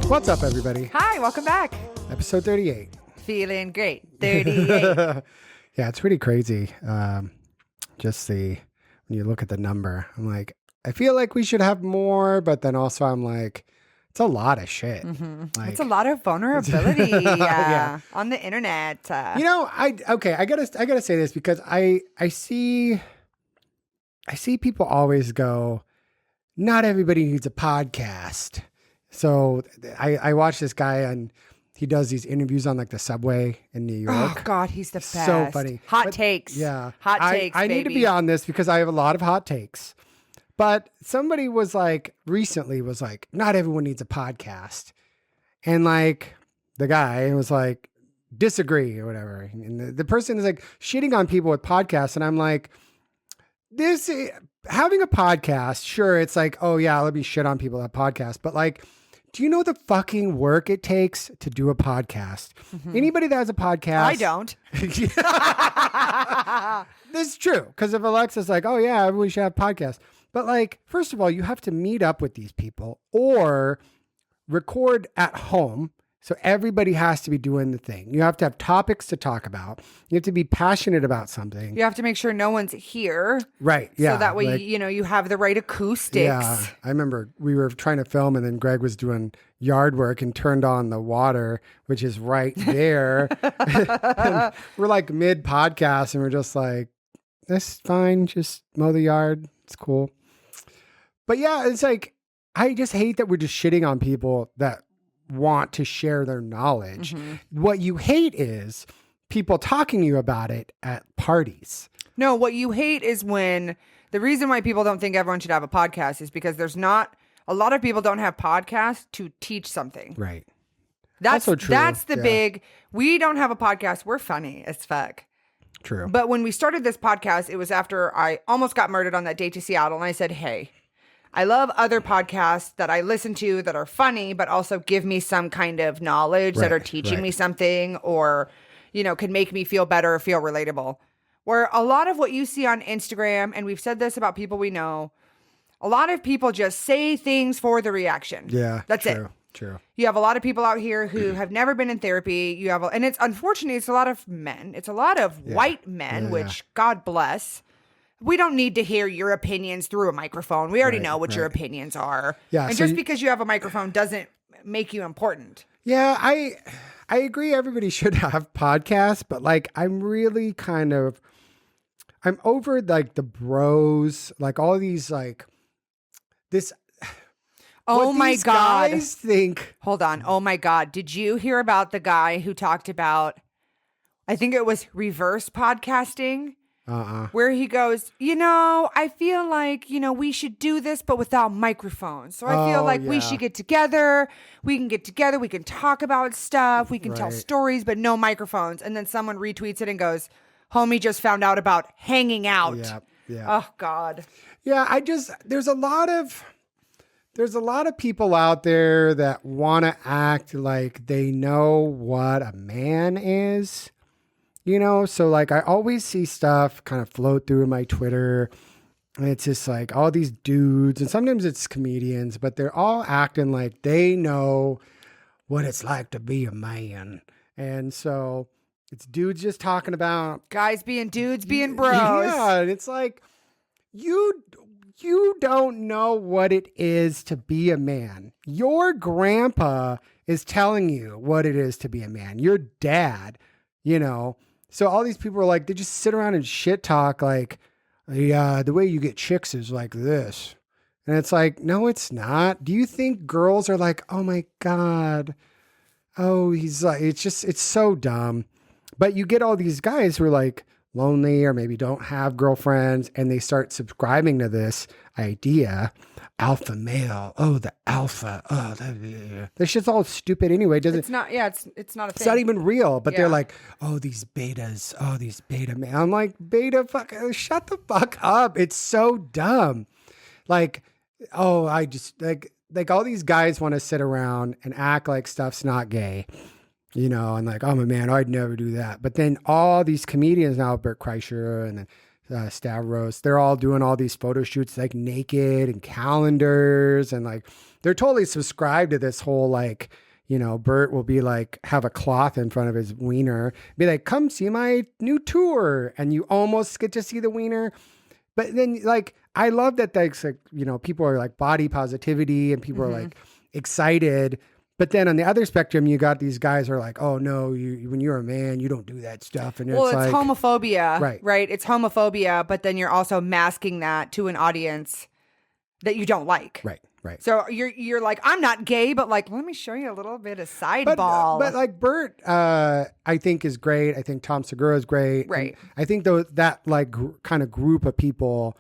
What's up, everybody? Hi, welcome back. Episode 38. Feeling great. 38. Yeah, it's pretty crazy. When you look at the number, I'm like, I feel like we should have more, but then also I'm like, it's a lot of shit. Mm-hmm. Like, It's a lot of vulnerability Yeah. on the internet. I gotta say this because I see people always go, not everybody needs a podcast. So I watch this guy and he does these interviews on like the subway in New York. Oh God, he's the best. So funny. Hot takes. Yeah. Hot takes, I need to be on this because I have a lot of hot takes. But somebody recently was like, not everyone needs a podcast. And like the guy was like, disagree or whatever. And the person is like shitting on people with podcasts. And I'm like, having a podcast, sure, it's like, oh yeah, let me shit on people that podcast. But like, do you know the fucking work it takes to do a podcast? Mm-hmm. Anybody that has a podcast. I don't. This is true. Because if Alexa's like, oh yeah, everyone should have podcasts. But like, first of all, you have to meet up with these people or record at home. So everybody has to be doing the thing. You have to have topics to talk about. You have to be passionate about something. You have to make sure no one's here. Right. Yeah. So that way, you have the right acoustics. Yeah. I remember we were trying to film and then Greg was doing yard work and turned on the water, which is right there. And we're like mid podcast and we're just like, that's fine. Just mow the yard. It's cool. But yeah, it's like, I just hate that we're just shitting on people that want to share their knowledge. Mm-hmm. What you hate is people talking to you about it at parties. No, what you hate is when the reason why people don't think everyone should have a podcast is because there's not a lot of people don't have podcasts to teach something. Right. That's also true. That's the big, we don't have a podcast. We're funny as fuck. True. But when we started this podcast, it was after I almost got murdered on that date to Seattle. And I said, hey, I love other podcasts that I listen to that are funny, but also give me some kind of knowledge that are teaching me something or, can make me feel better or feel relatable. Where a lot of what you see on Instagram, and we've said this about people we know, a lot of people just say things for the reaction. Yeah. That's true, it. True. You have a lot of people out here who have never been in therapy. And it's unfortunately, it's a lot of men. It's a lot of white men, which God bless. We don't need to hear your opinions through a microphone. We already know what your opinions are. Yeah, and just because you have a microphone doesn't make you important. Yeah, I agree everybody should have podcasts, but like I'm really I'm over like the bros, like all these like this. Oh my God. Guys think. Hold on. Oh my God. Did you hear about the guy who talked about, I think it was reverse podcasting? Where he goes, I feel like, we should do this, but without microphones. So I feel like we should get together. We can get together. We can talk about stuff. We can tell stories, but no microphones. And then someone retweets it and goes, homie just found out about hanging out. Yeah. Yeah. Oh God. Yeah. There's a lot of people out there that want to act like they know what a man is. So like I always see stuff kind of float through my Twitter and it's just like all these dudes and sometimes it's comedians, but they're all acting like they know what it's like to be a man. And so it's dudes just talking about guys being dudes, being bros. Yeah. And it's like, you don't know what it is to be a man. Your grandpa is telling you what it is to be a man. Your dad, So all these people are like, they just sit around and shit talk like, the way you get chicks is like this. And it's like, no, it's not. Do you think girls are like, oh my God. Oh, he's like, it's so dumb. But you get all these guys who are like lonely or maybe don't have girlfriends and they start subscribing to this idea. Alpha male. Oh, the alpha. Oh, this shit's all stupid anyway. It's not. Yeah, it's not a thing. It's not even real. But they're like, oh, these betas. Oh, these beta men. I'm like, beta. Fuck. Shut the fuck up. It's so dumb. Like, oh, I just like all these guys want to sit around and act like stuff's not gay. And like, I'm a man. I'd never do that. But then all these comedians now, Bert Kreischer and then Stavros. They're all doing all these photo shoots like naked and calendars, and like they're totally subscribed to this whole like, you know, Bert will be like, have a cloth in front of his wiener, be like, come see my new tour. And you almost get to see the wiener. But then like, I love that like, you know, people are like body positivity and people are like excited. But then on the other spectrum, you got these guys who are like, oh no, when you're a man, you don't do that stuff. And well, it's like, homophobia, right? It's homophobia, but then you're also masking that to an audience that you don't like. Right. So you're like, I'm not gay, but like, let me show you a little bit of sideball. But like Bert, I think is great. I think Tom Segura is great. Right. And I think that like kind of group of people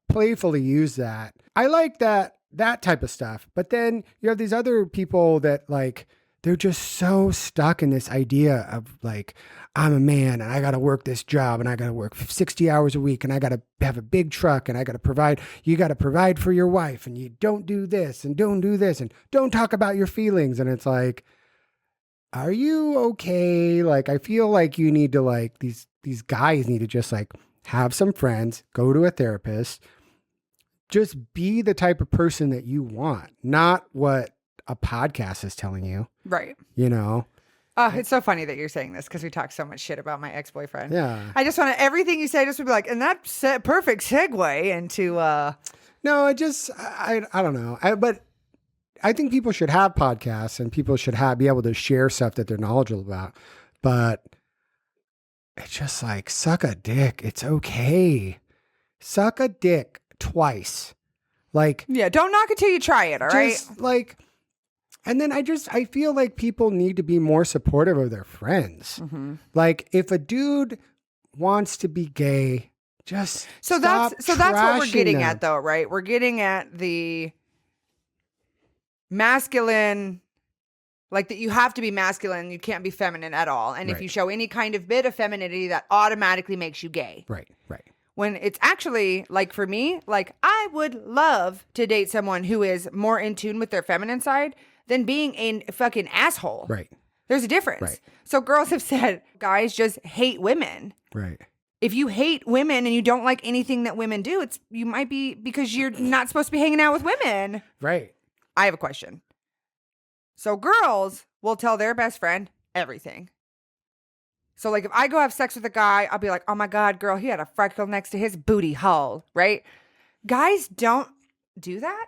playfully use that. I like that type of stuff. But then you have these other people that like, they're just so stuck in this idea of like, I'm a man and I got to work this job and I got to work 60 hours a week and I got to have a big truck and I got to provide. You got to provide for your wife and you don't do this and don't do this and don't talk about your feelings. And it's like, are you okay? Like, I feel like you need to like, these guys need to just like have some friends, go to a therapist, just be the type of person that you want, not what a podcast is telling you. Right. You know? Oh, it's so funny that you're saying this because we talk so much shit about my ex-boyfriend. Yeah. I just want to, everything you say just would be like, and that's a perfect segue into... No, I don't know. But I think people should have podcasts and people should be able to share stuff that they're knowledgeable about. But it's just like, suck a dick. It's okay. Suck a dick twice. Like... Yeah, don't knock it till you try it, all right? Like... And then I feel like people need to be more supportive of their friends. Mm-hmm. Like if a dude wants to be gay, just that's what we're getting at though, right? We're getting at the masculine, like that you have to be masculine, you can't be feminine at all. And if you show any kind of bit of femininity, that automatically makes you gay. Right. When it's actually like for me, like I would love to date someone who is more in tune with their feminine side than being a fucking asshole. Right. There's a difference. Right. So girls have said, guys just hate women. Right. If you hate women and you don't like anything that women do, you might be because you're not supposed to be hanging out with women. Right. I have a question. So girls will tell their best friend everything. So like if I go have sex with a guy, I'll be like, oh my God, girl, he had a freckle next to his booty hole, right? Guys don't do that.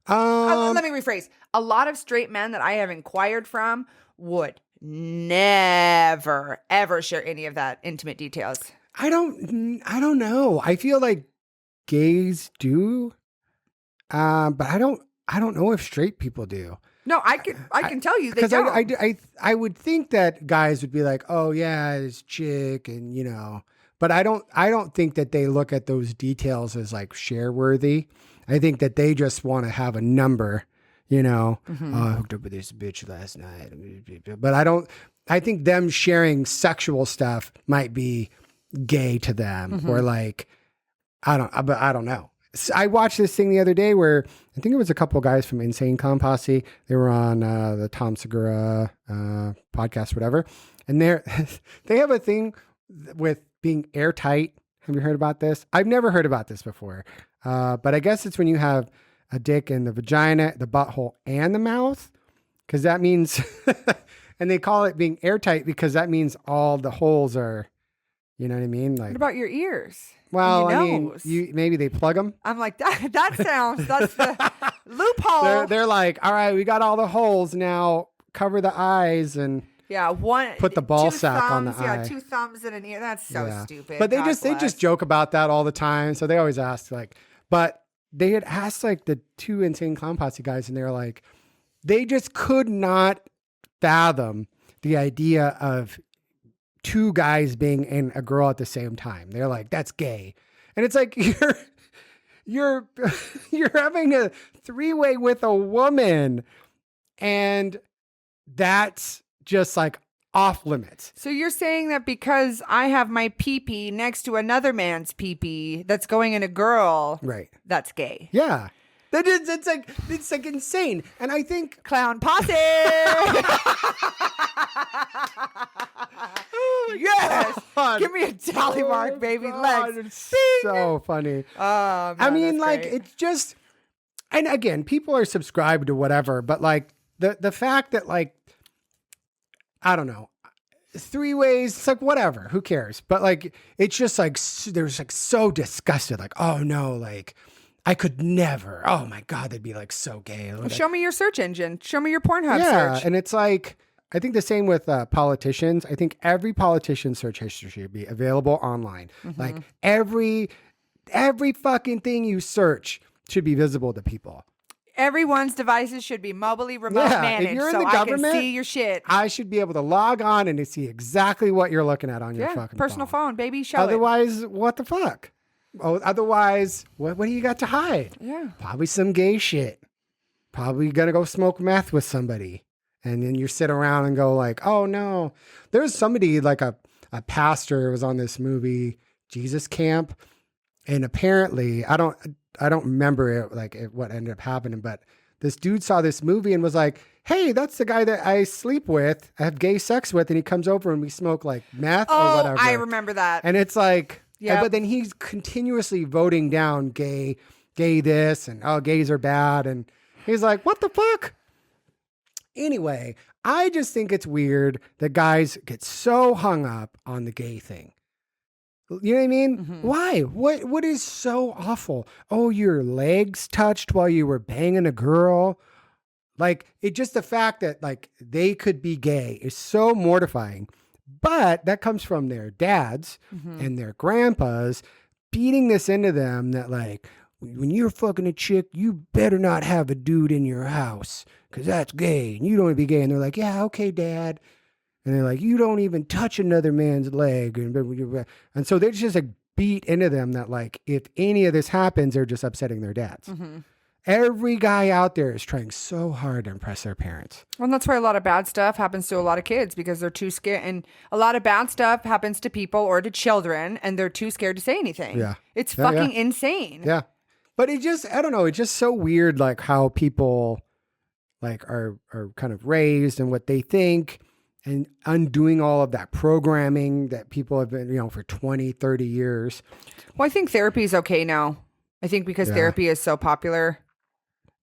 Let me rephrase. A lot of straight men that I have inquired from would never, ever share any of that intimate details. I don't know. I feel like gays do, but I don't know if straight people do. No, I can tell you they don't. Because I would think that guys would be like, oh yeah, this chick, and you know, but I don't think that they look at those details as like share worthy. I think that they just want to have a number, you know. Oh, I hooked up with this bitch last night, but I think them sharing sexual stuff might be gay to them, or like, I don't know. I watched this thing the other day where I think it was a couple of guys from Insane Clown Posse. They were on the Tom Segura podcast, whatever. And they have a thing with being airtight. Have you heard about this? I've never heard about this before. But I guess it's when you have a dick in the vagina, the butthole, and the mouth. Because that means, and they call it being airtight because that means all the holes are, you know what I mean? Like, what about your ears? Well, I mean, maybe they plug them. I'm like, that sounds, that's the loophole. They're like, all right, we got all the holes now, cover the eyes and put the ball sack on the eye. Yeah, 2 thumbs and an ear. That's so stupid. But they just joke about that all the time. So they always ask like, but they had asked like the 2 Insane Clown Posse guys and they're like, they just could not fathom the idea of 2 guys being in a girl at the same time. They're like, that's gay. And it's like, you're having a 3-way with a woman and that's just like off limits. So you're saying that because I have my pee-pee next to another man's pee-pee that's going in a girl, right? That's gay. Yeah. It's like insane. And I think Clown Posse. Yes. God. Give me a tally mark, baby. God, Legs. it's so funny. Man, I mean, that's like, great. it's just, and again, people are subscribed to whatever, but like the fact that like, I don't know, 3 ways, it's like, whatever, who cares? But like, it's just like, there's like so disgusted, like, oh no, like, I could never, oh my God, they'd be like so gay. Like, Show me your search engine. Show me your Pornhub yeah, search. and it's like, I think the same with politicians. I think every politician's search history should be available online. Like every fucking thing you search should be visible to people. Everyone's devices should be mobilely remote managed, if you're in so the I government, can see your shit. I should be able to log on and to see exactly what you're looking at on your fucking personal phone, baby. Show Otherwise, what the fuck? Oh, otherwise, what do you got to hide? Yeah. Probably some gay shit. Probably gonna go smoke meth with somebody. And then you sit around and go like, oh no. There's somebody like a pastor was on this movie, Jesus Camp. And apparently, I don't remember what ended up happening, but this dude saw this movie and was like, hey, that's the guy that I sleep with, I have gay sex with, and he comes over and we smoke like meth or whatever. I remember that. And it's like, yeah. But then he's continuously voting down gay this, and oh, gays are bad. And he's like, what the fuck? Anyway, I just think it's weird that guys get so hung up on the gay thing. You know what I mean? Mm-hmm. Why? What is so awful? Oh, your legs touched while you were banging a girl? Like, it just the fact that like they could be gay is so mortifying. But that comes from their dads and their grandpas beating this into them that like, when you're fucking a chick, you better not have a dude in your house because that's gay and you don't want to be gay. And they're like, yeah, okay, dad. And they're like, you don't even touch another man's leg. And so they're just like beat into them that like, if any of this happens, they're just upsetting their dads. Every guy out there is trying so hard to impress their parents. Well, and that's why a lot of bad stuff happens to a lot of kids because they're too scared. And a lot of bad stuff happens to people or to children and they're too scared to say anything. Yeah. It's fucking insane. Yeah. But it just, I don't know. It's just so weird, like how people like are kind of raised and what they think and undoing all of that programming that people have been, for 20, 30 years. Well, I think therapy is okay now. I think because therapy is so popular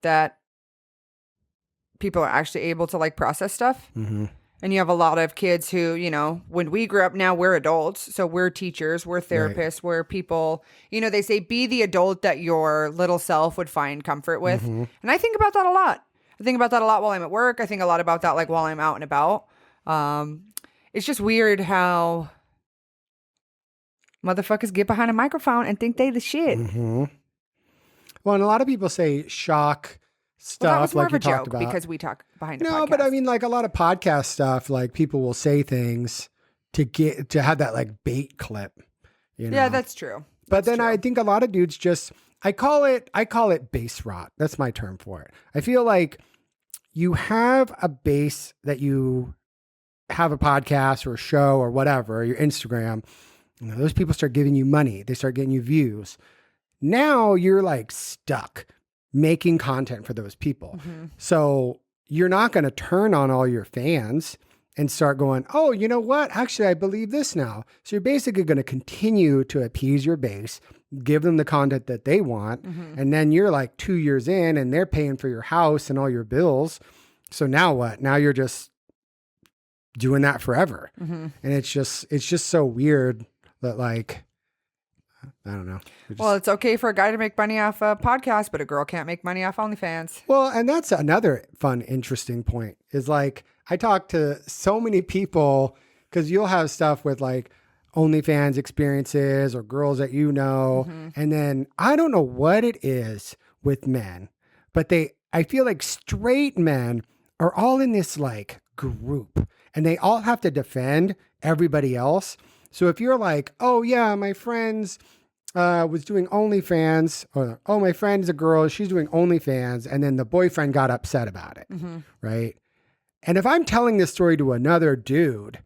that people are actually able to like process stuff. Mm-hmm. And you have a lot of kids who, when we grew up, now we're adults. So we're teachers, we're therapists, we're people, they say be the adult that your little self would find comfort with. And I think about that a lot. I think about that a lot while I'm at work. I think a lot about that like while I'm out and about. It's just weird how motherfuckers get behind a microphone and think they the shit. Mm-hmm. Well, and a lot of people say shock stuff. Well, that was more like of a you talked joke about. because we talk behind a podcast. No, but I mean, like a lot of podcast stuff, like people will say things to have that like bait clip. Yeah, that's true. But then I think a lot of dudes just, I call it base rot. That's my term for it. I feel like you have a base that you have a podcast or a show or whatever, or your Instagram. Those people start giving you money. They start getting you views. Now you're like stuck making content for those people. So you're not going to turn on all your fans and start going, oh, you know what? Actually, I believe this now. So you're basically going to continue to appease your base, give them the content that they want. And then you're like 2 years in and they're paying for your house and all your bills. So now what? Now you're just doing that forever. And it's just so weird that like, I don't know. Well, it's okay for a guy to make money off a podcast, but a girl can't make money off OnlyFans. Well, and that's another fun, interesting point is like, I talk to so many people because you'll have stuff with like OnlyFans experiences or girls that and then I don't know what it is with men, but I feel like straight men are all in this like group and they all have to defend everybody else. So if you're like, oh yeah, my friends was doing OnlyFans, or oh, my friend's a girl, she's doing OnlyFans, and then the boyfriend got upset about it, right? And if I'm telling this story to another dude,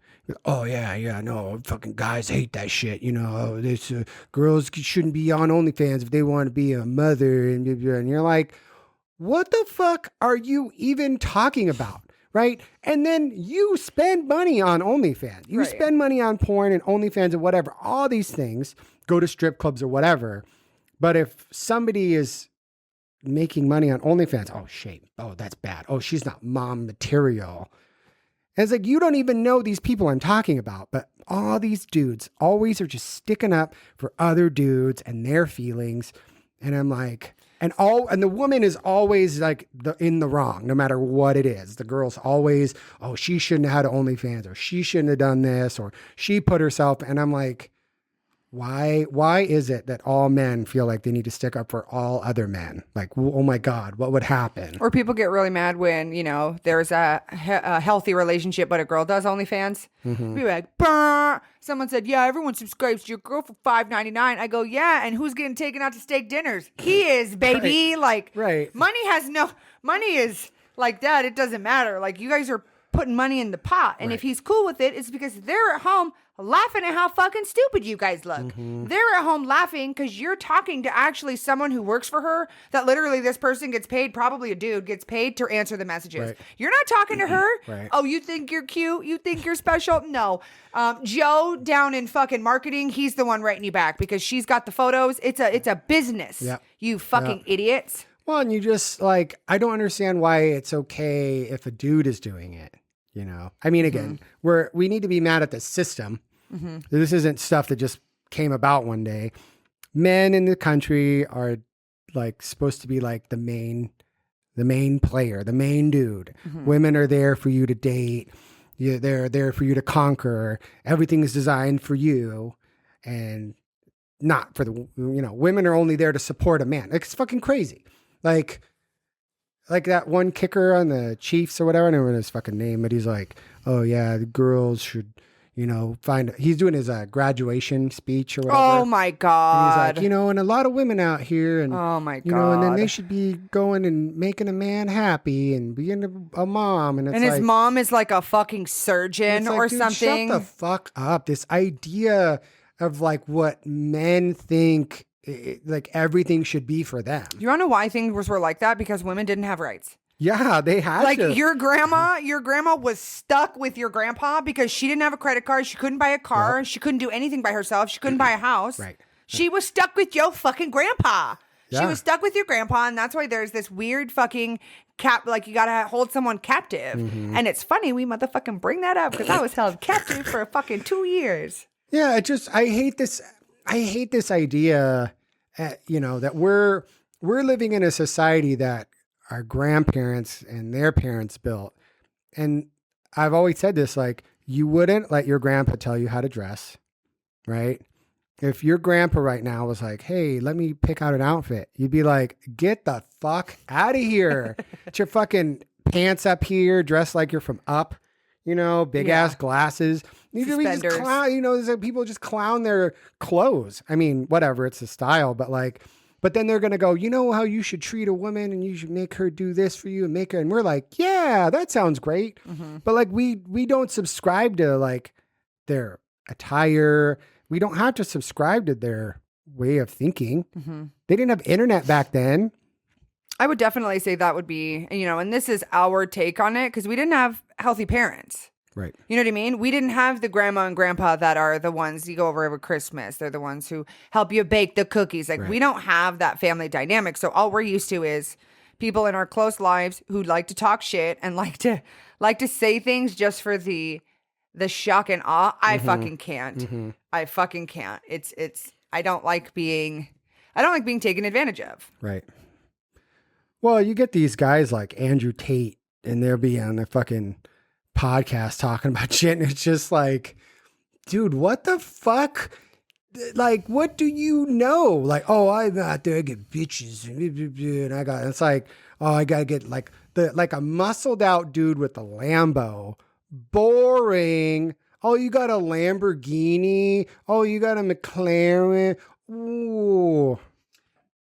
oh yeah, no, fucking guys hate that shit, this girls shouldn't be on OnlyFans if they want to be a mother, and you're like, what the fuck are you even talking about? right? And then you spend money on OnlyFans. You spend money on porn and OnlyFans and whatever, all these things, go to strip clubs or whatever. But if somebody is making money on OnlyFans, oh, shame. Oh, that's bad. Oh, she's not mom material. And it's like, you don't even know these people I'm talking about, but all these dudes always are just sticking up for other dudes and their feelings. And I'm like, and the woman is always like in the wrong, no matter what it is. The girl's always, oh, she shouldn't have had OnlyFans, or she shouldn't have done this, or she put herself. And I'm like, why is it that all men feel like they need to stick up for all other men? Like, oh my God, what would happen? Or people get really mad when, there's a healthy relationship, but a girl does OnlyFans. Be like, "Brr." Someone said, yeah, everyone subscribes to your girl for $5.99. I go, yeah, and who's getting taken out to steak dinners? He is, baby. Money is like that. It doesn't matter. Like, you guys are putting money in the pot. And if he's cool with it, it's because they're at home laughing at how fucking stupid you guys look. They're at home laughing because you're talking to actually someone who works for her, that literally this person gets paid, probably a dude, gets paid to answer the messages. You're not talking to her. Oh, you think you're cute? You think you're special? No. Joe down in fucking marketing, he's the one writing you back because she's got the photos. It's a business. You fucking idiots. Well, and you just like, I don't understand why it's okay if a dude is doing it. I mean, again, we need to be mad at the system. This isn't stuff that just came about one day. Men in the country are like supposed to be like the main player, the main dude. Women are there for you to date. They're there for you to conquer. Everything is designed for you and not for the, women are only there to support a man. It's fucking crazy. Like that one kicker on the Chiefs or whatever, I don't remember his fucking name, but he's like, oh yeah, the girls should, he's doing his graduation speech or whatever. Oh my God. And he's like, and a lot of women out here and, oh my God. And then they should be going and making a man happy and being a mom. And his mom is like a fucking surgeon or dude, something. Shut the fuck up. This idea of like what men think like everything should be for them. You want to know why things were like that? Because women didn't have rights. Yeah, they had to. Like your grandma was stuck with your grandpa because she didn't have a credit card. She couldn't buy a car. She couldn't do anything by herself. She couldn't buy a house. She was stuck with your fucking grandpa. Yeah. She was stuck with your grandpa, and that's why there's this weird fucking like you gotta hold someone captive. And it's funny we motherfucking bring that up because I was held captive for fucking 2 years. Yeah, I hate this idea, that we're living in a society that our grandparents and their parents built. And I've always said this, like, you wouldn't let your grandpa tell you how to dress, right? If your grandpa right now was like, hey, let me pick out an outfit, you'd be like, get the fuck out of here. Get your fucking pants up here, dress like you're from Up, big ass glasses. You just clown, people just clown their clothes. I mean, whatever, it's a style, but then they're going to go, how you should treat a woman and you should make her do this for you and we're like, yeah, that sounds great. But like, we don't subscribe to like their attire. We don't have to subscribe to their way of thinking. They didn't have internet back then. I would definitely say that would be, and this is our take on it because we didn't have healthy parents. Right. You know what I mean? We didn't have the grandma and grandpa that are the ones you go over Christmas. They're the ones who help you bake the cookies. Like we don't have that family dynamic. So all we're used to is people in our close lives who like to talk shit and like to say things just for the shock and awe. I fucking can't. I fucking can't. I don't like being taken advantage of. Right. Well, you get these guys like Andrew Tate and they'll be on the fucking podcast talking about shit, and it's just like, dude, what the fuck? Like, what do you know? Like, oh, I'm out there, I get bitches, and it's like, oh, I gotta get like a muscled out dude with a Lambo. Boring. Oh, you got a Lamborghini. Oh, you got a McLaren. Ooh.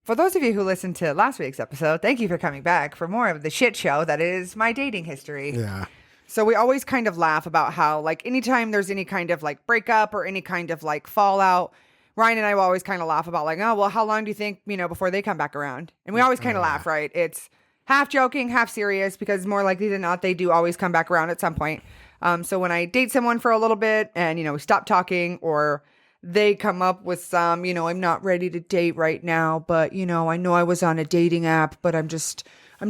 For those of you who listened to last week's episode, thank you for coming back for more of the shit show that is my dating history. Yeah. So we always kind of laugh about how, like, anytime there's any kind of like breakup or any kind of like fallout, Ryan and I will always kind of laugh about like, oh, well, how long do you think, before they come back around? And we always kind of laugh, right? It's half joking, half serious, because more likely than not, they do always come back around at some point. So when I date someone for a little bit and, we stop talking, or they come up with some, I'm not ready to date right now, but, I know I was on a dating app, but I'm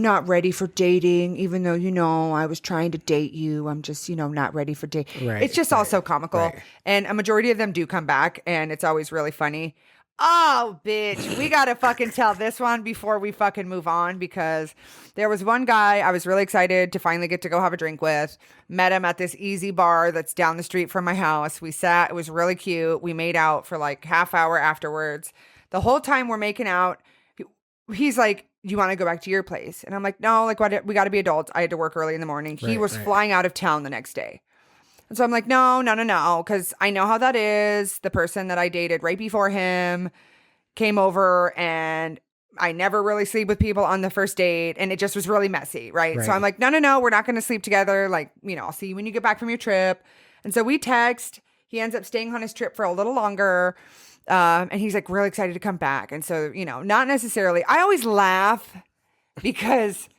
not ready for dating, even though, I was trying to date you. I'm just, not ready for dating. Right, It's just also comical. right. And a majority of them do come back, and it's always really funny. Oh, bitch. We got to fucking tell this one before we fucking move on, because there was one guy I was really excited to finally get to go have a drink with. Met him at this easy bar that's down the street from my house. We sat. It was really cute. We made out for like half hour afterwards. The whole time we're making out, he's like, you want to go back to your place? And I'm like, no, like, what? We got to be adults. I had to work early in the morning. He was flying out of town the next day. And so I'm like, no, because I know how that is. The person that I dated right before him came over, and I never really sleep with people on the first date, and it just was really messy, right? So I'm like, no, we're not going to sleep together. Like, I'll see you when you get back from your trip. And so we text. He ends up staying on his trip for a little longer, and he's like really excited to come back. And so, not necessarily. I always laugh because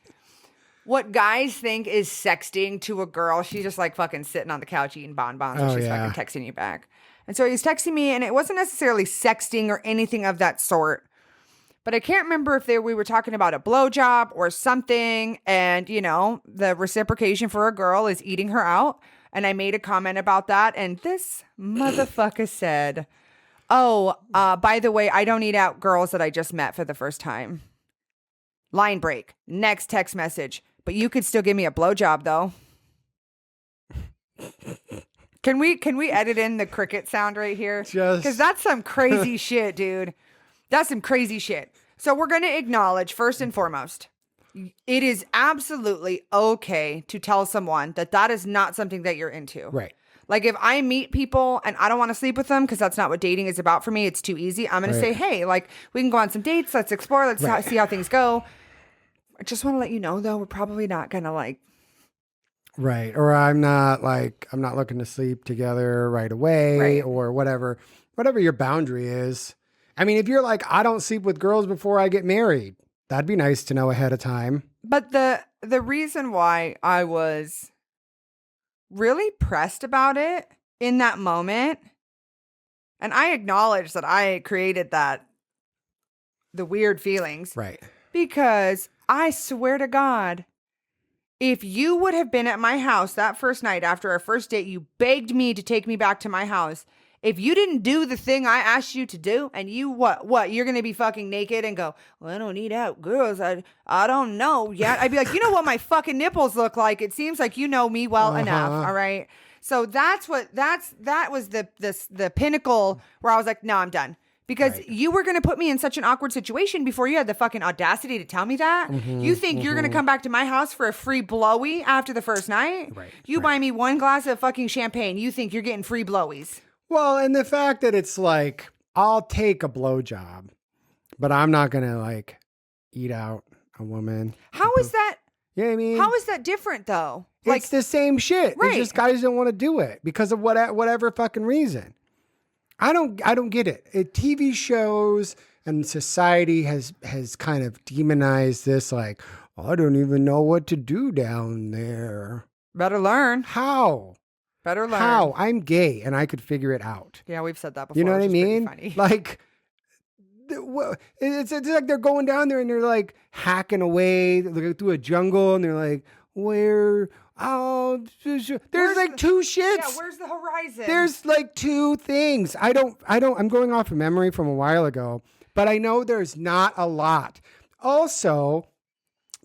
what guys think is sexting to a girl, she's just like fucking sitting on the couch eating bonbons, and she's fucking texting you back. And so he's texting me, and it wasn't necessarily sexting or anything of that sort. But I can't remember if we were talking about a blowjob or something. And, the reciprocation for a girl is eating her out. And I made a comment about that. And this motherfucker said, oh, by the way, I don't eat out girls that I just met for the first time. Line break. Next text message. But you could still give me a blowjob, though. Can we edit in the cricket sound right here? Because that's some crazy shit, dude. That's some crazy shit. So we're going to acknowledge, first and foremost, it is absolutely okay to tell someone that is not something that you're into. Right. Like, if I meet people and I don't want to sleep with them because that's not what dating is about for me, it's too easy. I'm going to say, hey, like, we can go on some dates. Let's explore. Let's see how things go. I just want to let you know, though, we're probably not going to like. Right. Or I'm not looking to sleep together right away or whatever your boundary is. I mean, if you're like, I don't sleep with girls before I get married, that'd be nice to know ahead of time. But the reason why I was really pressed about it in that moment, and I acknowledge that I created the weird feelings. Right. Because I swear to God, if you would have been at my house that first night after our first date, you begged me to take me back to my house. If you didn't do the thing I asked you to do, and you what you're going to be fucking naked and go, well, I don't eat out girls. I don't know yet. I'd be like, you know what my fucking nipples look like? It seems like you know me well enough. All right. So that was the pinnacle where I was like, no, I'm done. Because you were going to put me in such an awkward situation before you had the fucking audacity to tell me that. You think you're going to come back to my house for a free blowy after the first night? Right. You buy me one glass of fucking champagne. You think you're getting free blowies. Well, and the fact that it's like, I'll take a blowjob, but I'm not going to like eat out a woman. How is that? You know what I mean? How is that different though? Like, it's the same shit. Right. It's just guys don't want to do it because of whatever fucking reason. I don't get it. TV shows and society has kind of demonized this, like, oh, I don't even know what to do down there. Better learn. How? Better learn. How? I'm gay and I could figure it out. Yeah, we've said that before. You know what I which is mean? pretty funny. Like, it's like they're going down there and they're like hacking away through a jungle and they're like, where? Oh, there's like two shits. Yeah, where's the horizon? There's like two things. I'm going off of memory from a while ago, but I know there's not a lot. Also,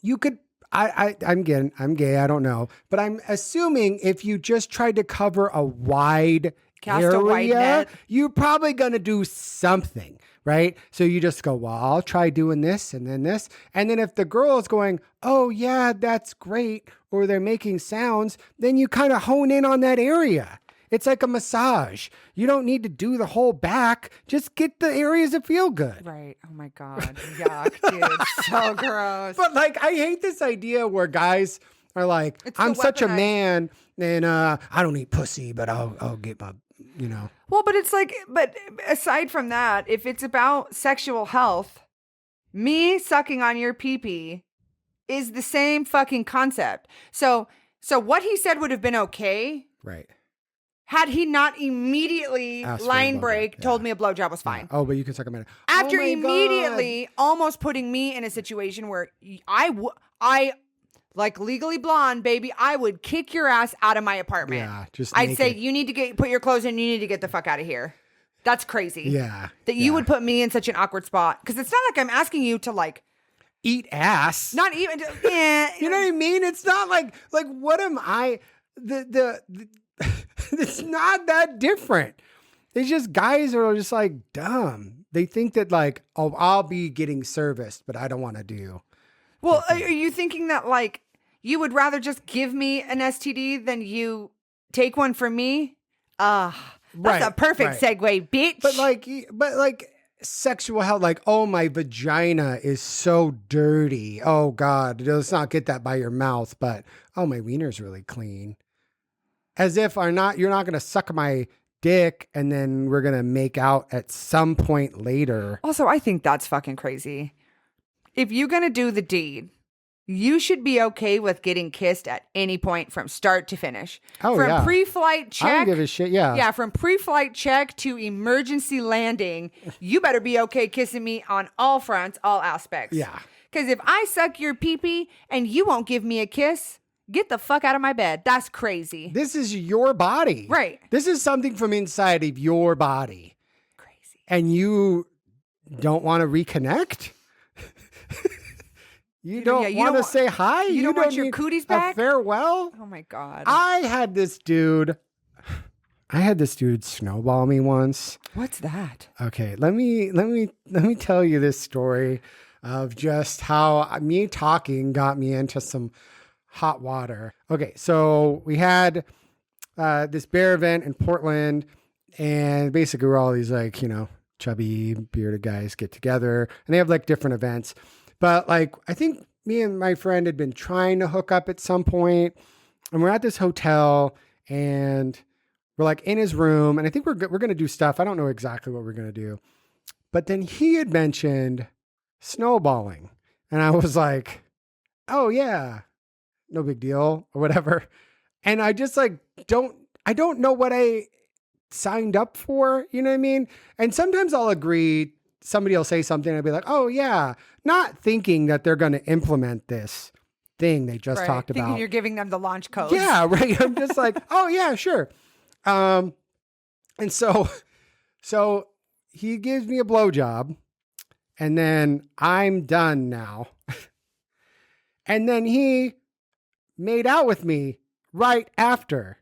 you could, I'm gay. I don't know, but I'm assuming if you just tried to cover a wide area, a wide net, you're probably going to do something. Right? So you just go, well, I'll try doing this and then this. And then if the girl is going, oh yeah, that's great, or they're making sounds, then you kind of hone in on that area. It's like a massage. You don't need to do the whole back. Just get the areas that feel good. Right. Oh my God. Yuck, dude. So gross. But like, I hate this idea where guys are like, I'm such a man and I don't eat pussy, but I'll get my, you know. Well, but it's like, but aside from that, if it's about sexual health, me sucking on your pee-pee is the same fucking concept. So what he said would have been okay. Right. Had he not immediately Asked for a line blowjob, break, yeah. told me a blowjob was fine. Yeah. Oh, but you can suck a minute. After Oh my immediately God. almost putting me in a situation where I like Legally Blonde, baby, I would kick your ass out of my apartment. Yeah, just I'd say, naked. you need to put your clothes in, you need to get the fuck out of here. That's crazy. Yeah. That you would put me in such an awkward spot. Because it's not like I'm asking you to like eat ass. not even You know what I mean? It's not like what am I? The it's not that different. It's just guys are just like dumb. They think that like, oh, I'll be getting serviced, but I don't want to do. Well, are you thinking that like you would rather just give me an STD than you take one from me? That's a perfect segue, bitch. But like sexual health, like, oh, my vagina is so dirty. Oh God, let's not get that by your mouth. But oh, my wiener's really clean. As if you're not going to suck my dick and then we're going to make out at some point later. Also, I think that's fucking crazy. If you're going to do the deed, you should be okay with getting kissed at any point from start to finish. Oh, from pre-flight check. I don't give a shit, yeah. Yeah, from pre-flight check to emergency landing, you better be okay kissing me on all fronts, all aspects. Yeah. Because if I suck your pee-pee and you won't give me a kiss, get the fuck out of my bed. That's crazy. This is your body. Right. This is something from inside of your body. Crazy. And you don't want to reconnect? You don't want to say hi? You don't want your need cooties a back? Farewell? Oh my God. I had this dude snowball me once. What's that? Okay, let me tell you this story of just how me talking got me into some hot water. Okay, so we had this bear event in Portland, and basically we're all these like, chubby bearded guys get together, and they have like different events. But like, I think me and my friend had been trying to hook up at some point, and we're at this hotel, and we're like in his room, and I think we're going to do stuff. I don't know exactly what we're going to do. But then he had mentioned snowballing, and I was like, oh yeah, no big deal or whatever. And I just like, I don't know what I signed up for. You know what I mean? And sometimes I'll agree. Somebody will say something and I'll be like, oh yeah, not thinking that they're going to implement this thing they just talked thinking about. You're giving them the launch code. Yeah, right. I'm just like, oh yeah, sure. And so he gives me a blowjob, and then I'm done now. And then he made out with me right after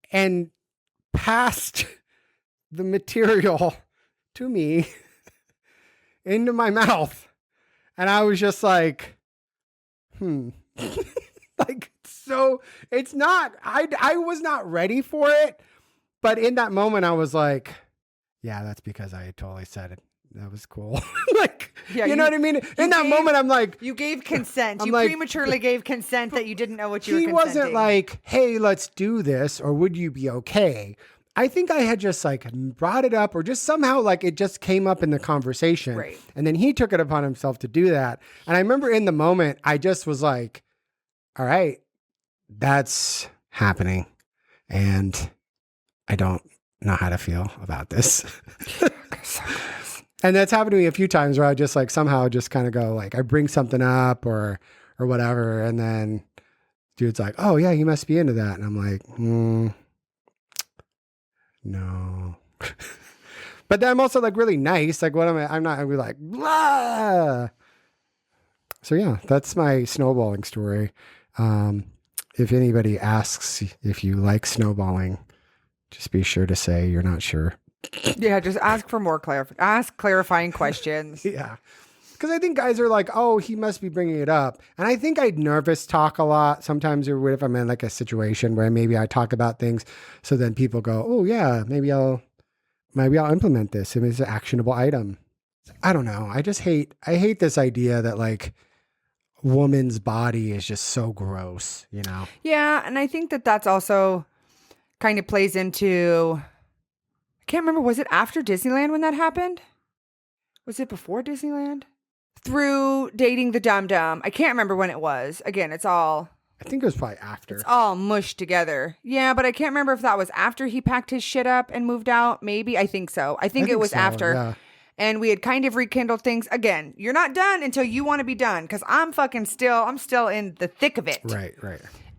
and passed the material to me into my mouth. And I was just like, like, so it's not, I was not ready for it. But in that moment, I was like, yeah, that's because I totally said it. That was cool. Like, yeah, you know what I mean? In that moment, I'm like, you gave consent. You like, prematurely gave consent that you didn't know what you were consenting. He wasn't like, hey, let's do this, or would you be okay? I think I had just like brought it up, or just somehow like it just came up in the conversation. Right. And then he took it upon himself to do that. And I remember in the moment, I just was like, all right, that's happening. And I don't know how to feel about this. And that's happened to me a few times where I just like somehow just kind of go like, I bring something up or whatever. And then dude's like, oh yeah, you must be into that. And I'm like, no. But then I'm also like really nice. Like, what am I? I'm not, I'd be like, blah. So yeah, that's my snowballing story. If anybody asks if you like snowballing, just be sure to say you're not sure. Yeah, just ask for more clarifying questions. Yeah. Because I think guys are like, oh, he must be bringing it up. And I think I nervous talk a lot sometimes, or if I'm in like a situation where maybe I talk about things. So then people go, oh yeah, maybe I'll implement this. If it's an actionable item. I don't know. I hate this idea that like woman's body is just so gross, you know? Yeah. And I think that that's also kind of plays into, I can't remember, was it after Disneyland when that happened? Was it before Disneyland? through dating the dum-dum. I can't remember when it was. Again, it's all I think it was probably after. It's all mushed together. Yeah, but I can't remember if that was after he packed his shit up and moved out. Maybe. I think so. I think it was so, after. yeah. And we had kind of rekindled things. Again, you're not done until you want to be done, because I'm still in the thick of it. Right.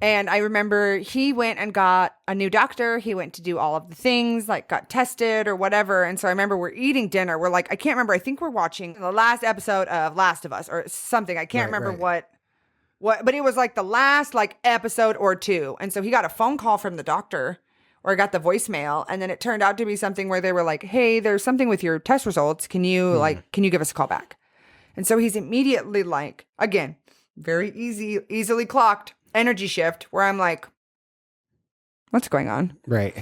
And I remember he went and got a new doctor. He went to do all of the things, like got tested or whatever. And so I remember we're eating dinner. We're like, I can't remember. I think we're watching the last episode of Last of Us or something. I can't remember what, but it was like the last like episode or two. And so he got a phone call from the doctor, or got the voicemail. And then it turned out to be something where they were like, hey, there's something with your test results. Can you give us a call back? And so he's immediately like, again, very easily clocked. Energy shift where I'm like, what's going on? Right.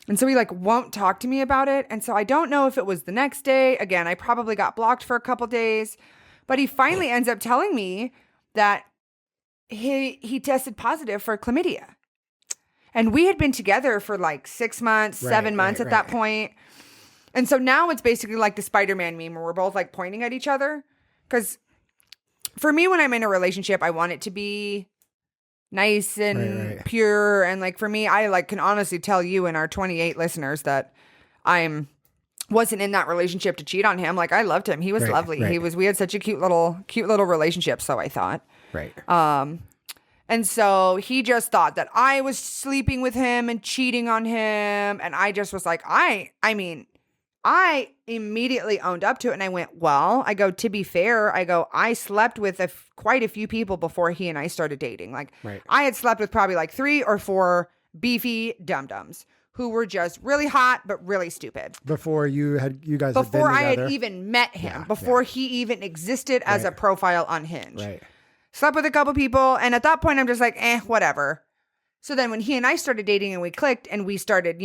And so he like won't talk to me about it. And so I don't know if it was the next day. Again, I probably got blocked for a couple days, but he finally ends up telling me that he tested positive for chlamydia. And we had been together for like 6 months, 7 months at that point. And so now it's basically like the Spider-Man meme where we're both like pointing at each other. Because for me, when I'm in a relationship, I want it to be nice and pure. And like for me, I like can honestly tell you and our 28 listeners that wasn't in that relationship to cheat on him. Like I loved him. He was lovely. We had such a cute little relationship. So I thought. Right. And so he just thought that I was sleeping with him and cheating on him. And I just was like, I immediately owned up to it. And I went, well, I go, to be fair, I slept with quite a few people before he and I started dating. Like I had slept with probably like 3 or 4 beefy dum-dums who were just really hot, but really stupid. Before you guys had been together. Before I had even met him, before he even existed as a profile on Hinge. Right. Slept with a couple people. And at that point, I'm just like, whatever. So then when he and I started dating and we clicked and we started,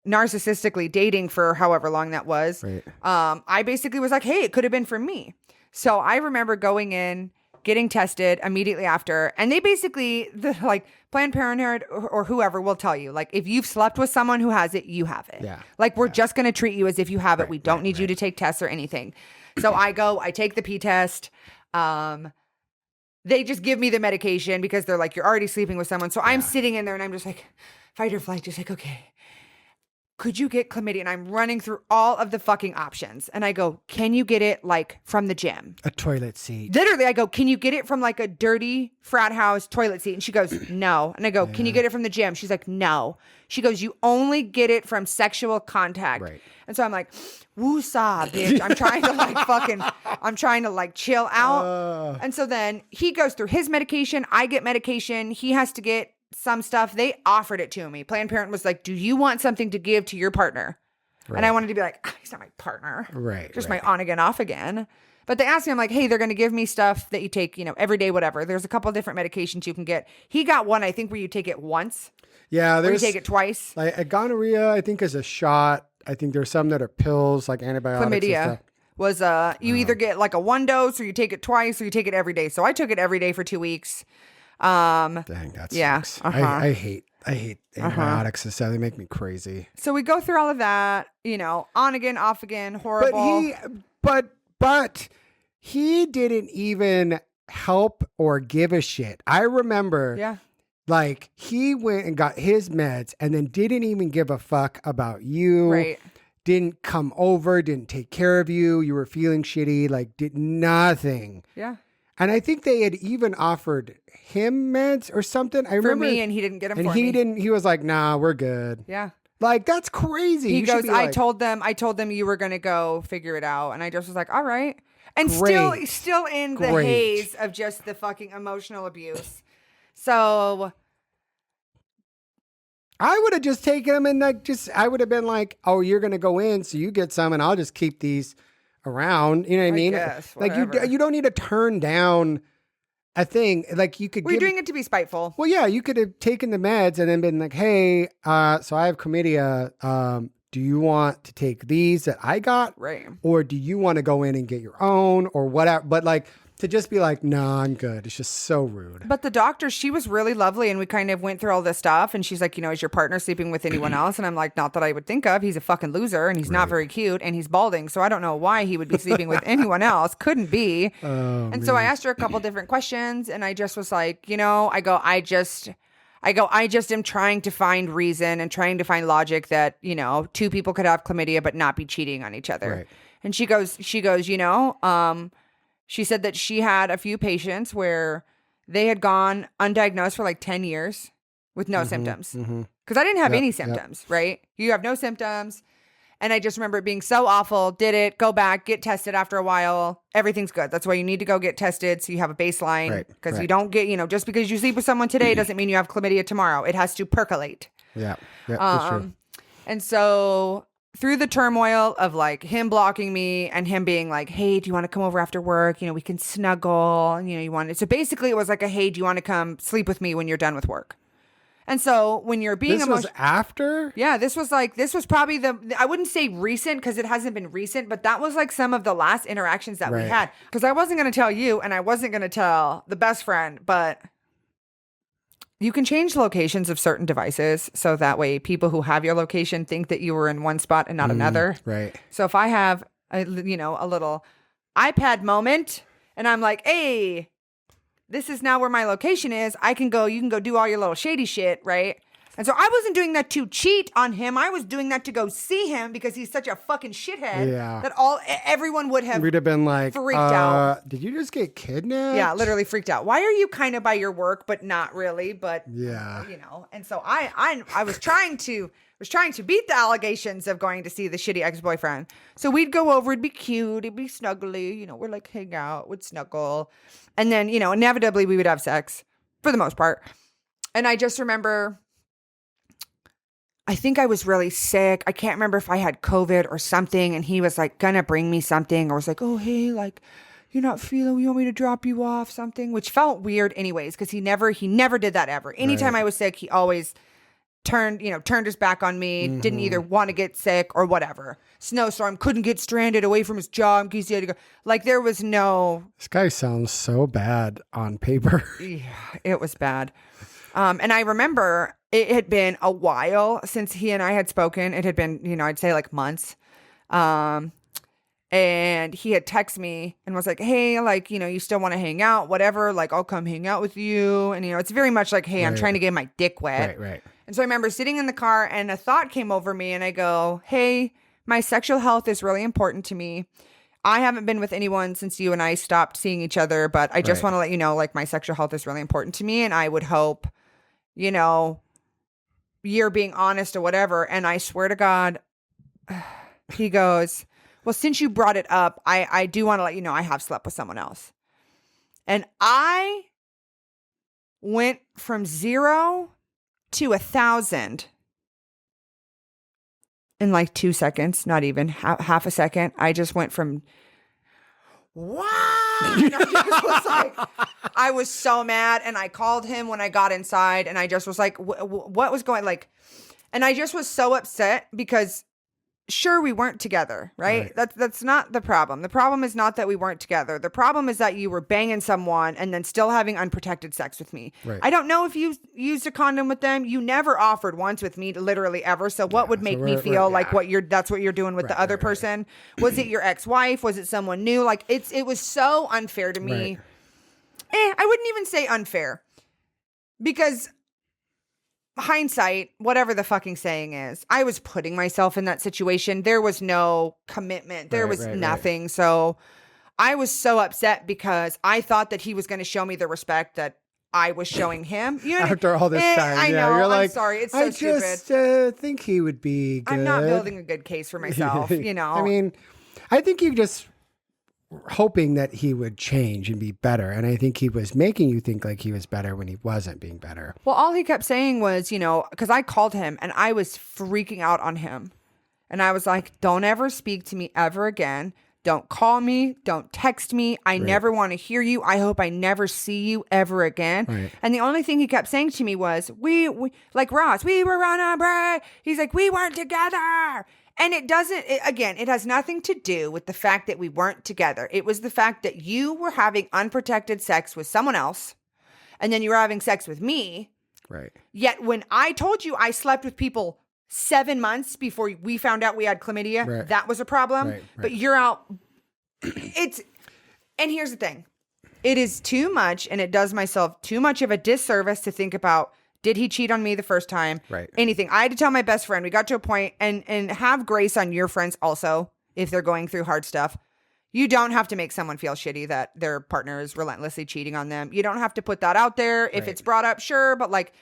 narcissistically dating for however long that was, I basically was like, hey, it could have been for me. So I remember going in, getting tested immediately after. And they basically, like Planned Parenthood or whoever will tell you, like, if you've slept with someone who has it, you have it. Yeah. Like, we're just going to treat you as if you have it. We don't need you to take tests or anything. So I take the P test. They just give me the medication because they're like, you're already sleeping with someone. So I'm sitting in there and I'm just like, fight or flight, just like, okay, could you get chlamydia? And I'm running through all of the fucking options. And I go, can you get it like from the gym? A toilet seat. Literally, I go, can you get it from like a dirty frat house toilet seat? And she goes, no. And I go, can you get it from the gym? She's like, no. She goes, you only get it from sexual contact. Right. And so I'm like, woo-saw, bitch. I'm trying to like chill out. And so then he goes through his medication. I get medication. He has to get some stuff. They offered it to me. Planned Parenthood was like, do you want something to give to your partner? Right. And I wanted to be like, he's not my partner. Right. Just my on again, off again. But they asked me, I'm like, hey, they're going to give me stuff that you take, every day, whatever. There's a couple of different medications you can get. He got one, I think, where you take it once. Yeah. Or you take it twice. Like a gonorrhea, I think, is a shot. I think there's some that are pills, like antibiotics. Chlamydia was you either get like a 1 dose or you take it twice or you take it every day. So I took it every day for 2 weeks. Dang, that sucks. I hate antibiotics and stuff. They make me crazy. So we go through all of that, on again, off again, horrible. But he didn't even help or give a shit. I remember. Yeah. Like, he went and got his meds and then didn't even give a fuck about you. Right. Didn't come over, didn't take care of you. You were feeling shitty, like, did nothing. Yeah. And I think they had even offered him meds or something. I remember. For me, and he didn't get them for me. He was like, nah, we're good. Yeah. Like, that's crazy. He goes, I told them you were going to go figure it out. And I just was like, all right. And still in the haze of just the fucking emotional abuse. So I would have just taken them and I would have been like, oh, you're going to go in, so you get some and I'll just keep these around. You know what I mean? Guess, like you don't need to turn down a thing. Like you could. We're doing it to be spiteful. Well, yeah, you could have taken the meds and then been like, hey, so I have chlamydia. Do you want to take these that I got? Right. Or do you want to go in and get your own or whatever? But like, To just be like, no, I'm good. It's just so rude. But the doctor, she was really lovely, and we kind of went through all this stuff, and she's like, is your partner sleeping with anyone else? And I'm like, not that I would think of. He's a fucking loser, and he's not very cute, and he's balding, so I don't know why he would be sleeping with anyone else. Couldn't be. So I asked her a couple different questions, and I just was like, I just am trying to find reason and trying to find logic that, two people could have chlamydia but not be cheating on each other. Right. And she goes, she said that she had a few patients where they had gone undiagnosed for like 10 years with no symptoms. Because I didn't have any symptoms, right? You have no symptoms. And I just remember it being so awful. Did it, go back, get tested after a while. Everything's good. That's why you need to go get tested so you have a baseline. Because you don't get, just because you sleep with someone today doesn't mean you have chlamydia tomorrow. It has to percolate. Yeah, that's true. And so through the turmoil of like him blocking me and him being like, hey, do you want to come over after work? We can snuggle. You want it. So basically it was like hey, do you want to come sleep with me when you're done with work? And so when you're being emotional. This was after? Yeah, this was probably I wouldn't say recent because it hasn't been recent, but that was like some of the last interactions that we had. Because I wasn't going to tell you and I wasn't going to tell the best friend, but you can change locations of certain devices. So that way people who have your location think that you were in one spot and not another. Right. So if I have a little iPad moment and I'm like, hey, this is now where my location is. You can go do all your little shady shit, right? And so I wasn't doing that to cheat on him. I was doing that to go see him because he's such a fucking shithead that everyone would have We'd have been like, freaked out. Did you just get kidnapped? Yeah, literally freaked out. Why are you kind of by your work, but not really? But yeah, And so I was trying to beat the allegations of going to see the shitty ex-boyfriend. So we'd go over, it'd be cute, it'd be snuggly, we're like hang out, we'd snuggle. And then, inevitably we would have sex for the most part. And I just remember, I think I was really sick. I can't remember if I had COVID or something. And he was like gonna bring me something or was like, oh, hey, like, you're not feeling, you want me to drop you off something, which felt weird anyways. Cause he never did that ever. Anytime I was sick, he always turned his back on me, didn't either want to get sick or whatever. Snowstorm, couldn't get stranded away from his job because he had to go. Like there was no. This guy sounds so bad on paper. Yeah, it was bad. And I remember it had been a while since he and I had spoken. It had been, I'd say like months. And he had texted me and was like, hey, like, you still want to hang out, whatever. Like, I'll come hang out with you. And, it's very much like, hey, I'm trying to get my dick wet. Right. And so I remember sitting in the car and a thought came over me and I go, hey, my sexual health is really important to me. I haven't been with anyone since you and I stopped seeing each other, but I just want to let you know, like, my sexual health is really important to me. And I would hope, you're being honest or whatever. And I swear to God, he goes, well, since you brought it up, I do want to let you know I have slept with someone else. And I went from 0 to 1,000 in like 2 seconds, not even half a second. I just went from, wow. I was so mad. And I called him when I got inside and I just was like, what was going like, and I just was so upset because sure, we weren't together, right? That's not the problem. The problem is not that we weren't together. The problem is that you were banging someone and then still having unprotected sex with me. Right. I don't know if you used a condom with them. You never offered once with me, literally ever. So what would make me feel like that's what you're doing with the other person? Was it your ex-wife? Was it someone new? Like it was so unfair to me. I wouldn't even say unfair because hindsight, whatever the fucking saying is, I was putting myself in that situation. There was no commitment. There was nothing. So I was so upset because I thought that he was going to show me the respect that I was showing him. After all this time. I know. You're like, I'm sorry. It's so stupid. I just think he would be good. I'm not building a good case for myself, I mean, I think you just hoping that he would change and be better. And I think he was making you think like he was better when he wasn't being better. Well, all he kept saying was, because I called him and I was freaking out on him. And I was like, don't ever speak to me ever again. Don't call me. Don't text me. I never want to hear you. I hope I never see you ever again. Right. And the only thing he kept saying to me was, we like Ross, we were on a break. He's like, we weren't together. And it doesn't, again, it has nothing to do with the fact that we weren't together. It was the fact that you were having unprotected sex with someone else, and then you were having sex with me. Right. Yet when I told you I slept with people 7 months before we found out we had chlamydia, that was a problem. Right. But you're out. And here's the thing. It is too much, and it does myself too much of a disservice to think about, did he cheat on me the first time? Right. Anything. I had to tell my best friend. We got to a point, and have grace on your friends also if they're going through hard stuff. You don't have to make someone feel shitty that their partner is relentlessly cheating on them. You don't have to put that out there. If it's brought up, sure. But like,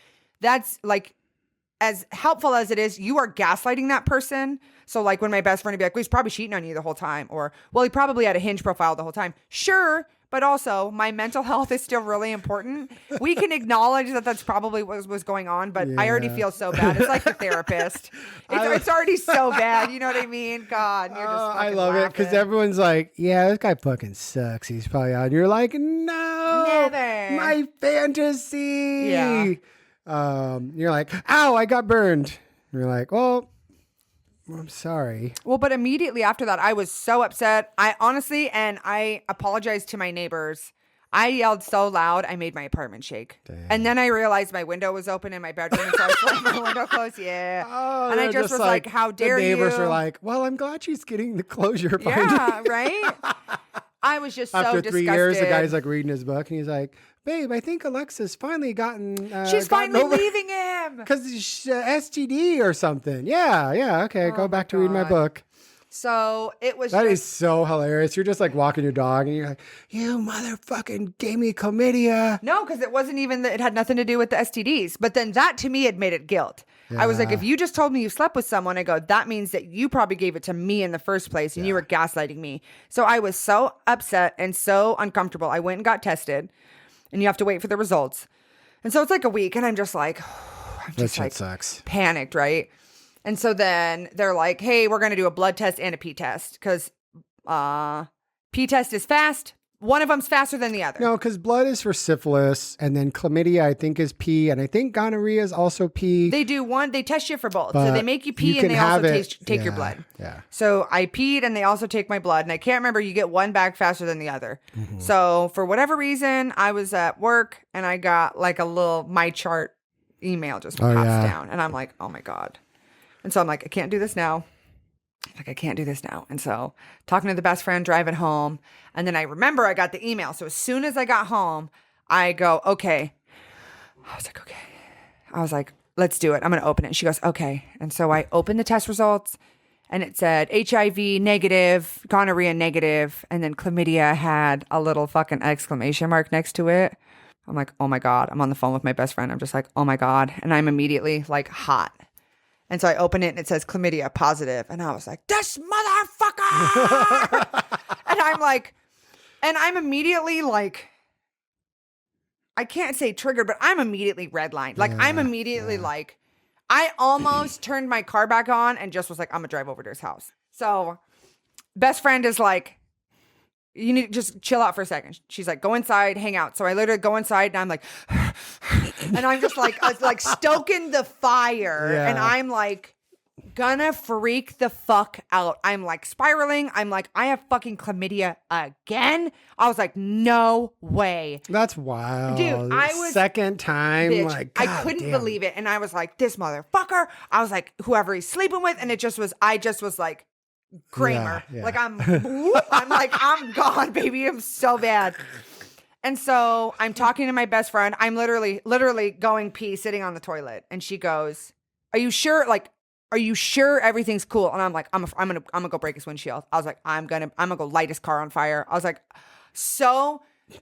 that's like, as helpful as it is, you are gaslighting that person. So like when my best friend would be like, well, he's probably cheating on you the whole time. Or, well, he probably had a Hinge profile the whole time. Sure. But also, my mental health is still really important. We can acknowledge that that's probably what was going on, but I already feel so bad. It's like the therapist. It's already so bad. You know what I mean? God, you're just I love it because everyone's like, yeah, this guy fucking sucks. He's probably out. And you're like, no. Never. My fantasy. Yeah. You're like, ow, I got burned. And you're like, well, I'm sorry. Well, but immediately after that, I was so upset. I honestly, and I apologized to my neighbors. I yelled so loud, I made my apartment shake. Damn. And then I realized my window was open in my bedroom, so I slammed my window closed. Yeah. Oh, and I just was like, how dare you? The neighbors are like, well, I'm glad she's getting the closure. Yeah, right? I was just After so 3 disgusted. years, the guy's like reading his book, and he's like, babe, I think Alexa's finally she's finally leaving him. Because STD or something. Yeah. Okay, go back to reading my book. So it was That is so hilarious. You're just like walking your dog, and you're like, you motherfucking gave me chlamydia. No, because it wasn't even, it had nothing to do with the STDs. But then that to me admitted guilt. Yeah. I was like, if you just told me you slept with someone, I go, that means that you probably gave it to me in the first place, and you were gaslighting me. So I was so upset and so uncomfortable. I went and got tested. And you have to wait for the results. And so it's like a week, and I'm just like, sucks. Panicked, right? And so then they're like, hey, we're going to do a blood test and a pee test because pee test is fast. One of them's faster than the other. No, because blood is for syphilis, and then chlamydia, I think, is pee, and I think gonorrhea is also pee. They do they test you for both. So they make you pee, and they also take your blood. Yeah. So I peed, and they also take my blood, and I can't remember, you get one back faster than the other. Mm-hmm. So for whatever reason, I was at work, and I got like a little My Chart email just passed down, and I'm like, oh my God. And so I'm like, I can't do this now. And so talking to the best friend, driving home. And then I remember I got the email. So as soon as I got home, I go, okay. I was like, okay. I was like, let's do it. I'm going to open it. And she goes, okay. And so I opened the test results, and it said HIV negative, gonorrhea negative. And then chlamydia had a little fucking exclamation mark next to it. I'm like, oh my God. I'm on the phone with my best friend. I'm just like, oh my God. And I'm immediately like hot. And so I open it, and it says chlamydia positive. And I was like, this motherfucker. and I'm immediately like, I can't say triggered, but I'm immediately redlined. Like I'm immediately like, I almost turned my car back on and just was like, I'm gonna drive over to his house. So best friend is like, you need to just chill out for a second. She's like, go inside, hang out. So I literally go inside, and I'm like, and I'm just like, stoking the fire. Yeah. And I'm like, gonna freak the fuck out. I'm like spiraling. I'm like, I have fucking chlamydia again. I was like, no way. That's wild. Dude, I was second time. Bitch, like, I couldn't believe it. And I was like, this motherfucker. I was like, whoever he's sleeping with. And I just was like, Kramer. Yeah. Like I'm like, I'm gone, baby. I'm so bad. And so I'm talking to my best friend. I'm literally going pee, sitting on the toilet. And she goes, are you sure? Like, are you sure everything's cool? And I'm like, I'm gonna go break his windshield. I was like, I'm gonna go light his car on fire. I was like, so,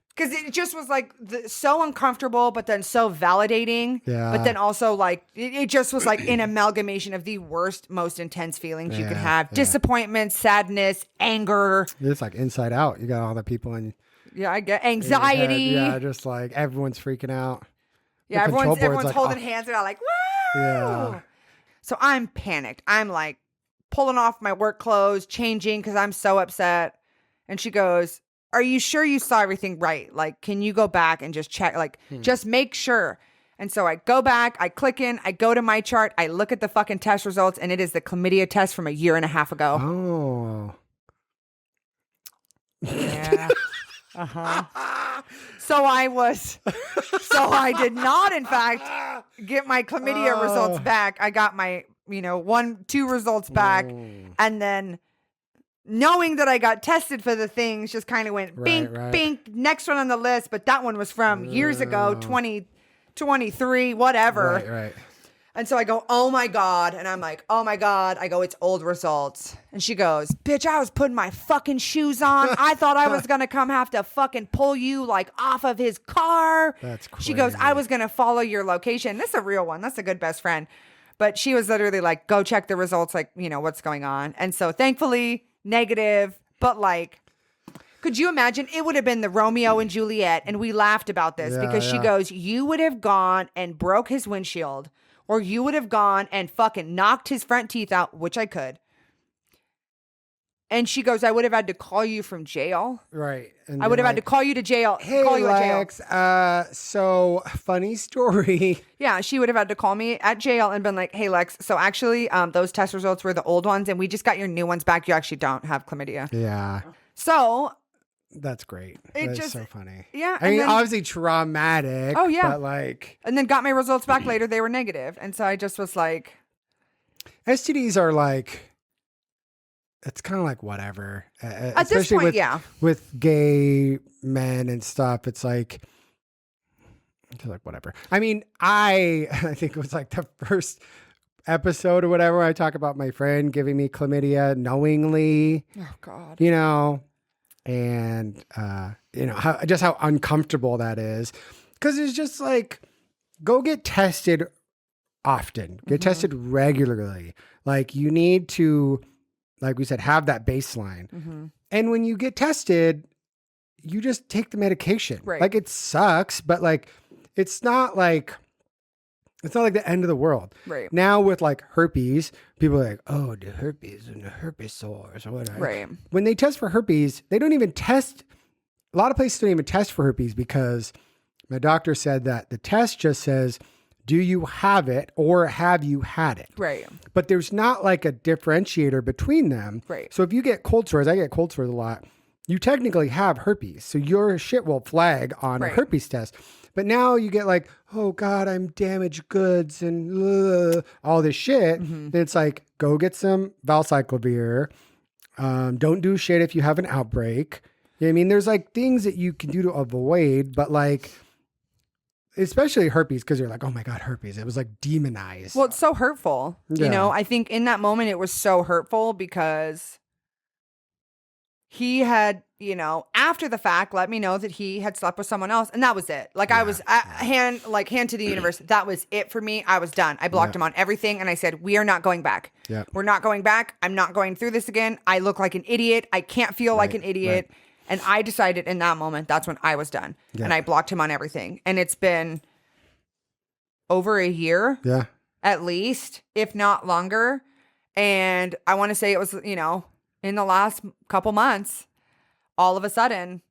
because it just was like so uncomfortable, but then so validating. Yeah. But then also like, it just was like an amalgamation of the worst, most intense feelings you could have. Yeah. Disappointment, sadness, anger. It's like Inside Out. You got all the people in. Yeah, I get anxiety. Yeah, just like everyone's freaking out. Yeah, everyone's like, holding hands and I'm like, woo! Yeah. So I'm panicked. I'm like pulling off my work clothes, changing because I'm so upset. And she goes, are you sure you saw everything right? Like, can you go back and just check? Like, just make sure. And so I go back, I click in, I go to my chart, I look at the fucking test results, and it is the chlamydia test from a year and a half ago. Oh. Yeah. So I did not, in fact, get my chlamydia results back. I got my, 2 results back. And then knowing that I got tested for the things just kind of went bink, bink, next one on the list. But that one was from years ago, 2023, whatever. Right. And so I go, oh my God. And I'm like, oh my God. I go, it's old results. And she goes, bitch, I was putting my fucking shoes on. I thought I was going to have to fucking pull you like off of his car. That's crazy. She goes, I was going to follow your location. This is a real one. That's a good best friend. But she was literally like, go check the results. Like, what's going on? And so thankfully negative, but like, could you imagine? It would have been the Romeo and Juliet. And we laughed about this because she goes, you would have gone and broke his windshield. Or you would have gone and fucking knocked his front teeth out, which I could. And she goes, I would have had to call you from jail. Right. And I would have had to call you to jail. Hey, call you Lex, at jail. So funny story. Yeah, she would have had to call me at jail and been like, hey, Lex, so actually those test results were the old ones and we just got your new ones back. You actually don't have chlamydia. Yeah. So... That's great. That's so funny. Yeah. I mean, obviously traumatic. Oh, yeah. But like... And then got my results back later. They were negative. And so I just was like... STDs are like... It's kind of like whatever. At this point, with gay men and stuff, it's like whatever. I mean, I think it was like the first episode or whatever, I talk about my friend giving me chlamydia knowingly. Oh, God. And, how uncomfortable that is. Because it's just like, go get tested often. Get tested regularly. Like, you need to, like we said, have that baseline. And when you get tested, you just take the medication. Right. Like, it sucks, but like, it's not like the end of the world. Right. Now with like herpes, people are like, oh, the herpes and the herpes sores or whatever. Right. When they test for herpes, they don't even test. A lot of places don't even test for herpes because my doctor said that the test just says, do you have it or have you had it? Right. But there's not like a differentiator between them. Right. So if you get cold sores, I get cold sores a lot. You technically have herpes. So your shit will flag on a herpes test. But now you get like, oh God, I'm damaged goods and all this shit. Then it's like, go get some valcyclovir. Don't do shit if you have an outbreak. You know what I mean? There's like things that you can do to avoid, but like, especially herpes, because you're like, oh my God, herpes. It was like demonized. Well, it's so hurtful. Yeah. I think in that moment it was so hurtful because he had, after the fact, let me know that he had slept with someone else. And that was it. Like I was hand to the universe. That was it for me. I was done. I blocked him on everything. And I said, we are not going back. Yeah. We're not going back. I'm not going through this again. I look like an idiot. I can't feel like an idiot. Right. And I decided in that moment, that's when I was done. Yeah. And I blocked him on everything. And it's been over a year. Yeah. At least, if not longer. And I want to say it was, in the last couple months, all of a sudden,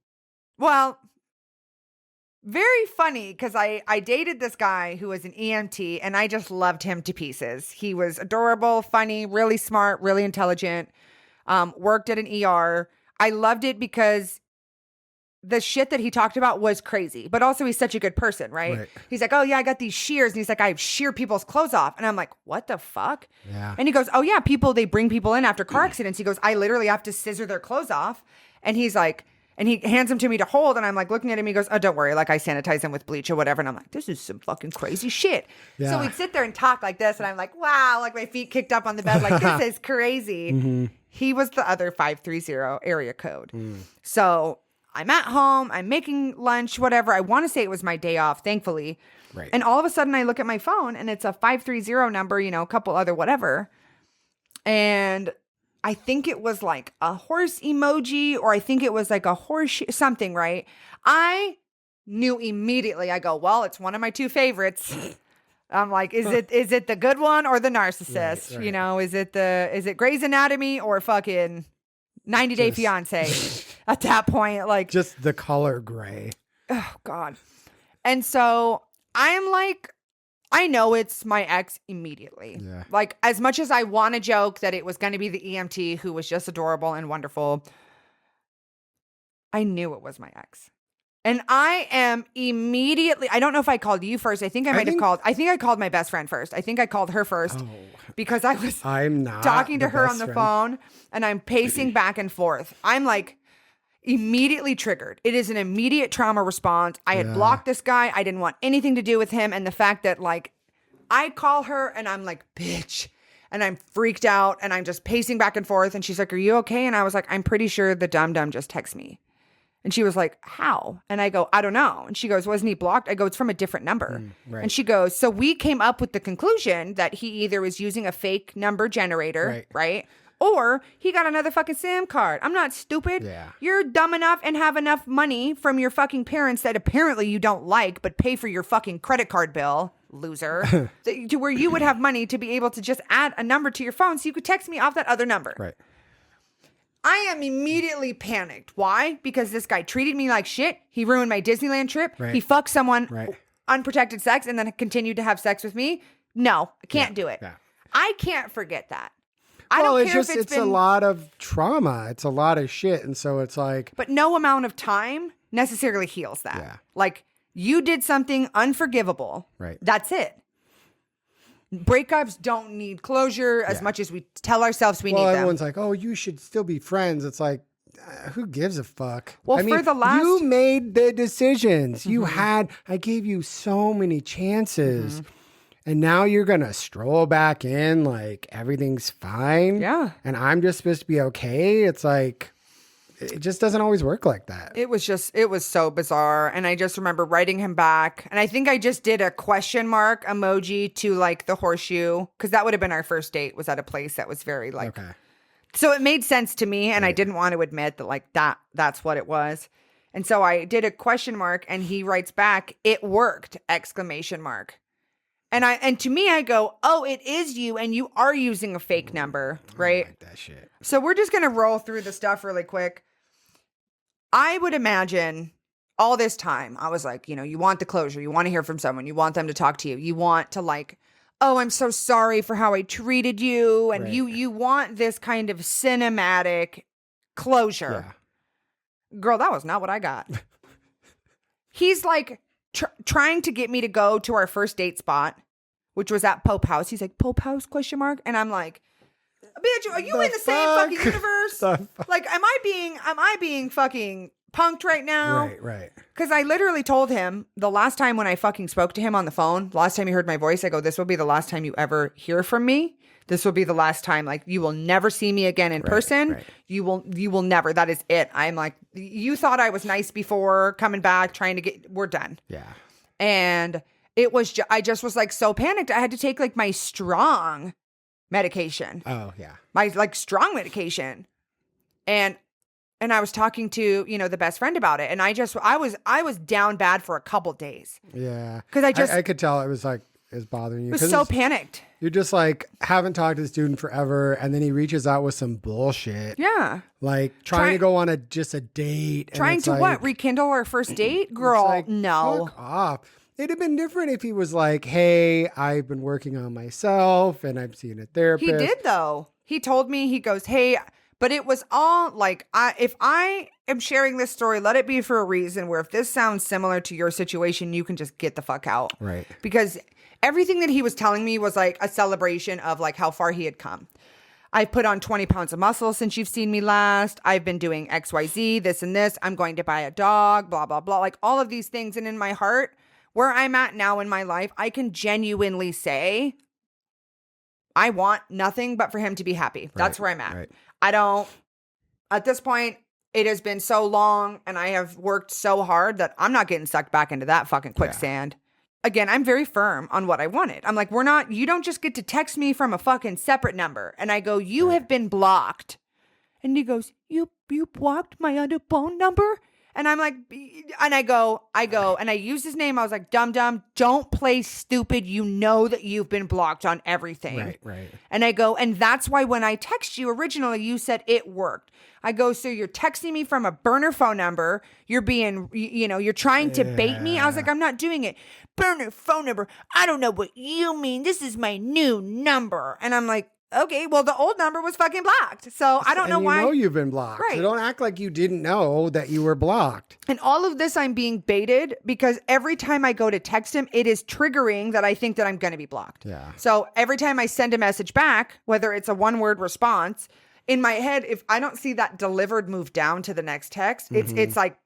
well, very funny because I dated this guy who was an EMT and I just loved him to pieces. He was adorable, funny, really smart, really intelligent, worked at an ER. I loved it because the shit that he talked about was crazy, but also he's such a good person, right? He's like, oh yeah, I got these shears. And he's like, I shear people's clothes off. And I'm like, what the fuck? Yeah. And he goes, oh yeah, they bring people in after car accidents. He goes, I literally have to scissor their clothes off. And he's like, and he hands them to me to hold. And I'm like looking at him. He goes, oh, don't worry. Like I sanitize them with bleach or whatever. And I'm like, this is some fucking crazy shit. Yeah. So we'd sit there and talk like this. And I'm like, wow, like my feet kicked up on the bed. Like this is crazy. He was the other 530 area code. So I'm at home, I'm making lunch, whatever. I want to say it was my day off, thankfully. Right. And all of a sudden I look at my phone and it's a 530 number, a couple other whatever. And I think it was like a horse emoji or I think it was like a horse something, right? I knew immediately. I go, well, it's one of my two favorites. I'm like, is it the good one or the narcissist? Right. Is it Grey's Anatomy or fucking 90 Day Fiance at that point, like just the color gray. Oh God. And so I'm like I know it's my ex immediately. Yeah. Like, as much as I want to joke that it was going to be the EMT who was just adorable and wonderful, I knew it was my ex. And I am immediately, I don't know if I called you first. I think I called my best friend first. I think I called her first because I'm not talking to her on the friend. phone and I'm pacing back and forth. I'm like immediately triggered. It is an immediate trauma response. I had blocked this guy. I didn't want anything to do with him. And the fact that like I call her and I'm like, bitch. And I'm freaked out and I'm just pacing back and forth. And she's like, are you okay? And I was like, I'm pretty sure the dum-dum just texted me. And she was like, how? And I go, I don't know. And she goes, wasn't he blocked? I go, it's from a different number. Right. And she goes, so we came up with the conclusion that he either was using a fake number generator, right? Or he got another fucking SIM card. I'm not stupid. Yeah. You're dumb enough and have enough money from your fucking parents that apparently you don't like, but pay for your fucking credit card bill, loser, to where you would have money to be able to just add a number to your phone so you could text me off that other number. Right. I am immediately panicked. Why? Because this guy treated me like shit. He ruined my Disneyland trip. Right. He fucked someone, unprotected sex, and then continued to have sex with me. No, I can't do it. Yeah. I can't forget that. I don't care if it's a lot of trauma. It's a lot of shit. And so it's like. But no amount of time necessarily heals that. Yeah. Like, you did something unforgivable. Right. That's it. Breakups don't need closure as much as we tell ourselves we need them. Everyone's like, oh, you should still be friends. It's like, who gives a fuck? Well, for the last... You made the decisions. You I gave you so many chances. And now you're going to stroll back in like everything's fine. Yeah. And I'm just supposed to be okay. It's like, it just doesn't always work like that. It was so bizarre. And I just remember writing him back. And I think I just did a question mark emoji to like the horseshoe. Because that would have been our first date, was at a place that was very like. Okay. So it made sense to me. And I didn't want to admit that like that's what it was. And so I did a question mark and he writes back, it worked, exclamation mark. And to me, I go, oh, it is you, and you are using a fake number, right? I like that shit. So we're just going to roll through the stuff really quick. I would imagine all this time, I was like, you want the closure. You want to hear from someone. You want them to talk to you. You want to like, oh, I'm so sorry for how I treated you. And you want this kind of cinematic closure. Yeah. Girl, that was not what I got. He's like... trying to get me to go to our first date spot, which was at Pope House. He's like, Pope House, question mark? And I'm like, bitch, are you in the same fucking universe? Like, am I being fucking punked right now? Right. Because I literally told him the last time when I fucking spoke to him on the phone, last time he heard my voice, I go, this will be the last time you ever hear from me. This will be the last time. Like, you will never see me again in person. Right. You will never. That is it. I'm like, you thought I was nice before coming back, we're done. Yeah. And it was, I just was like so panicked. I had to take like my strong medication. Oh yeah. My like strong medication. And I was talking to, the best friend about it. And I was down bad for a couple days. Yeah. Cause I could tell it was like, it's bothering you. I was so panicked. You're just like, haven't talked to the student forever. And then he reaches out with some bullshit. Yeah. Like trying to go on just a date. Trying to what? Rekindle our first date? Girl, like, no. Fuck off. It'd have been different if he was like, hey, I've been working on myself and I'm seeing a therapist. He did though. He told me, he goes, hey, but it was all like, if I am sharing this story, let it be for a reason where if this sounds similar to your situation, you can just get the fuck out. Right. Because everything that he was telling me was like a celebration of like how far he had come. I've put on 20 pounds of muscle since you've seen me last. I've been doing XYZ, this and this. I'm going to buy a dog, blah, blah, blah. Like all of these things. And in my heart, where I'm at now in my life, I can genuinely say, I want nothing but for him to be happy. That's where I'm at. Right. I don't, at this point, it has been so long and I have worked so hard that I'm not getting sucked back into that fucking quicksand. Yeah. Again, I'm very firm on what I wanted. I'm like, you don't just get to text me from a fucking separate number. And I go, you have been blocked. And he goes, you blocked my other phone number? And I'm like, and I go, and I use his name. I was like, dum, don't play stupid. You know that you've been blocked on everything. Right. And I go, and that's why when I text you originally, you said it worked. I go, so you're texting me from a burner phone number. You're being, you're trying to bait me. I was like, I'm not doing it. Burner phone number. I don't know what you mean. This is my new number. And I'm like, okay, well, the old number was fucking blocked. So I don't know why. You know you've been blocked. Right. So don't act like you didn't know that you were blocked. And all of this, I'm being baited because every time I go to text him, it is triggering that I think that I'm going to be blocked. Yeah. So every time I send a message back, whether it's a one-word response, in my head, if I don't see that delivered move down to the next text, it's like,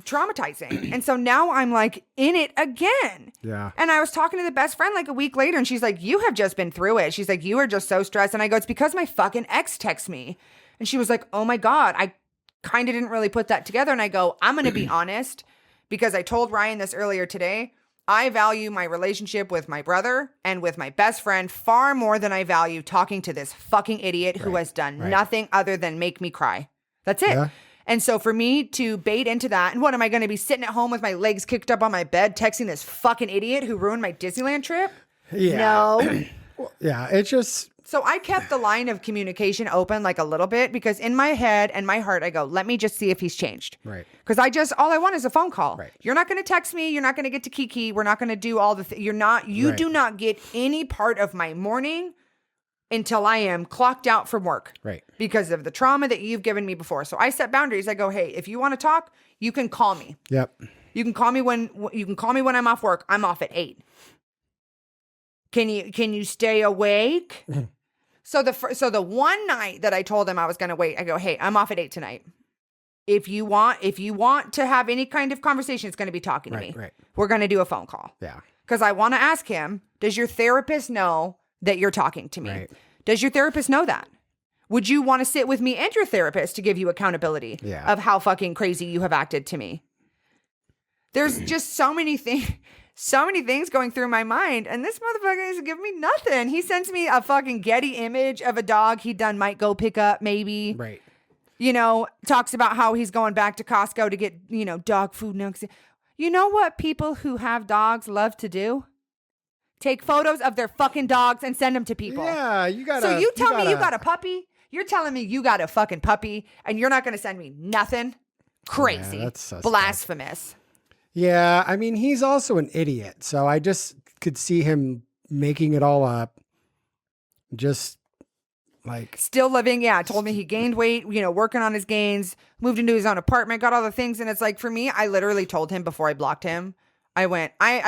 traumatizing. And so now I'm like in it again. Yeah. And I was talking to the best friend like a week later and she's like, you have just been through it. She's like, you are just so stressed. And I go, it's because my fucking ex texts me. And she was like, oh my God, I kind of didn't really put that together. And I go, I'm going to be honest because I told Ryan this earlier today. I value my relationship with my brother and with my best friend far more than I value talking to this fucking idiot who has done nothing other than make me cry. That's it. Yeah. And so for me to bait into that, and what am I going to be sitting at home with my legs kicked up on my bed texting this fucking idiot who ruined my Disneyland trip? Yeah. No. Yeah, it's just... So I kept the line of communication open like a little bit because in my head and my heart, I go, let me just see if he's changed. Right. Because all I want is a phone call. Right. You're not going to text me. You're not going to get to Kiki. We're not going to do all the you do not get any part of my morning until I am clocked out from work. Right. Because of the trauma that you've given me before. So I set boundaries. I go, hey, if you want to talk, you can call me. Yep. You can call me when I'm off work. I'm off at 8. Can you stay awake? So the one night that I told him I was going to wait, I go, hey, I'm off at 8 tonight. If you want to have any kind of conversation, it's going to be talking to me. Right. We're going to do a phone call. Yeah. Because I want to ask him, does your therapist know that you're talking to me? Right. Does your therapist know that? Would you want to sit with me and your therapist to give you accountability of how fucking crazy you have acted to me? There's just so many things going through my mind, and this motherfucker isn't giving me nothing. He sends me a fucking Getty image of a dog he might go pick up, maybe. Right. Talks about how he's going back to Costco to get, dog food. You know what people who have dogs love to do? Take photos of their fucking dogs and send them to people. Yeah, you gotta. So you tell me you got a puppy? You're telling me you got a fucking puppy and you're not going to send me nothing? Crazy. Yeah, that's blasphemous. Yeah, I mean, he's also an idiot. So I just could see him making it all up. Just like... Still living, told me he gained weight, working on his gains, moved into his own apartment, got all the things. And it's like, for me, I literally told him before I blocked him, I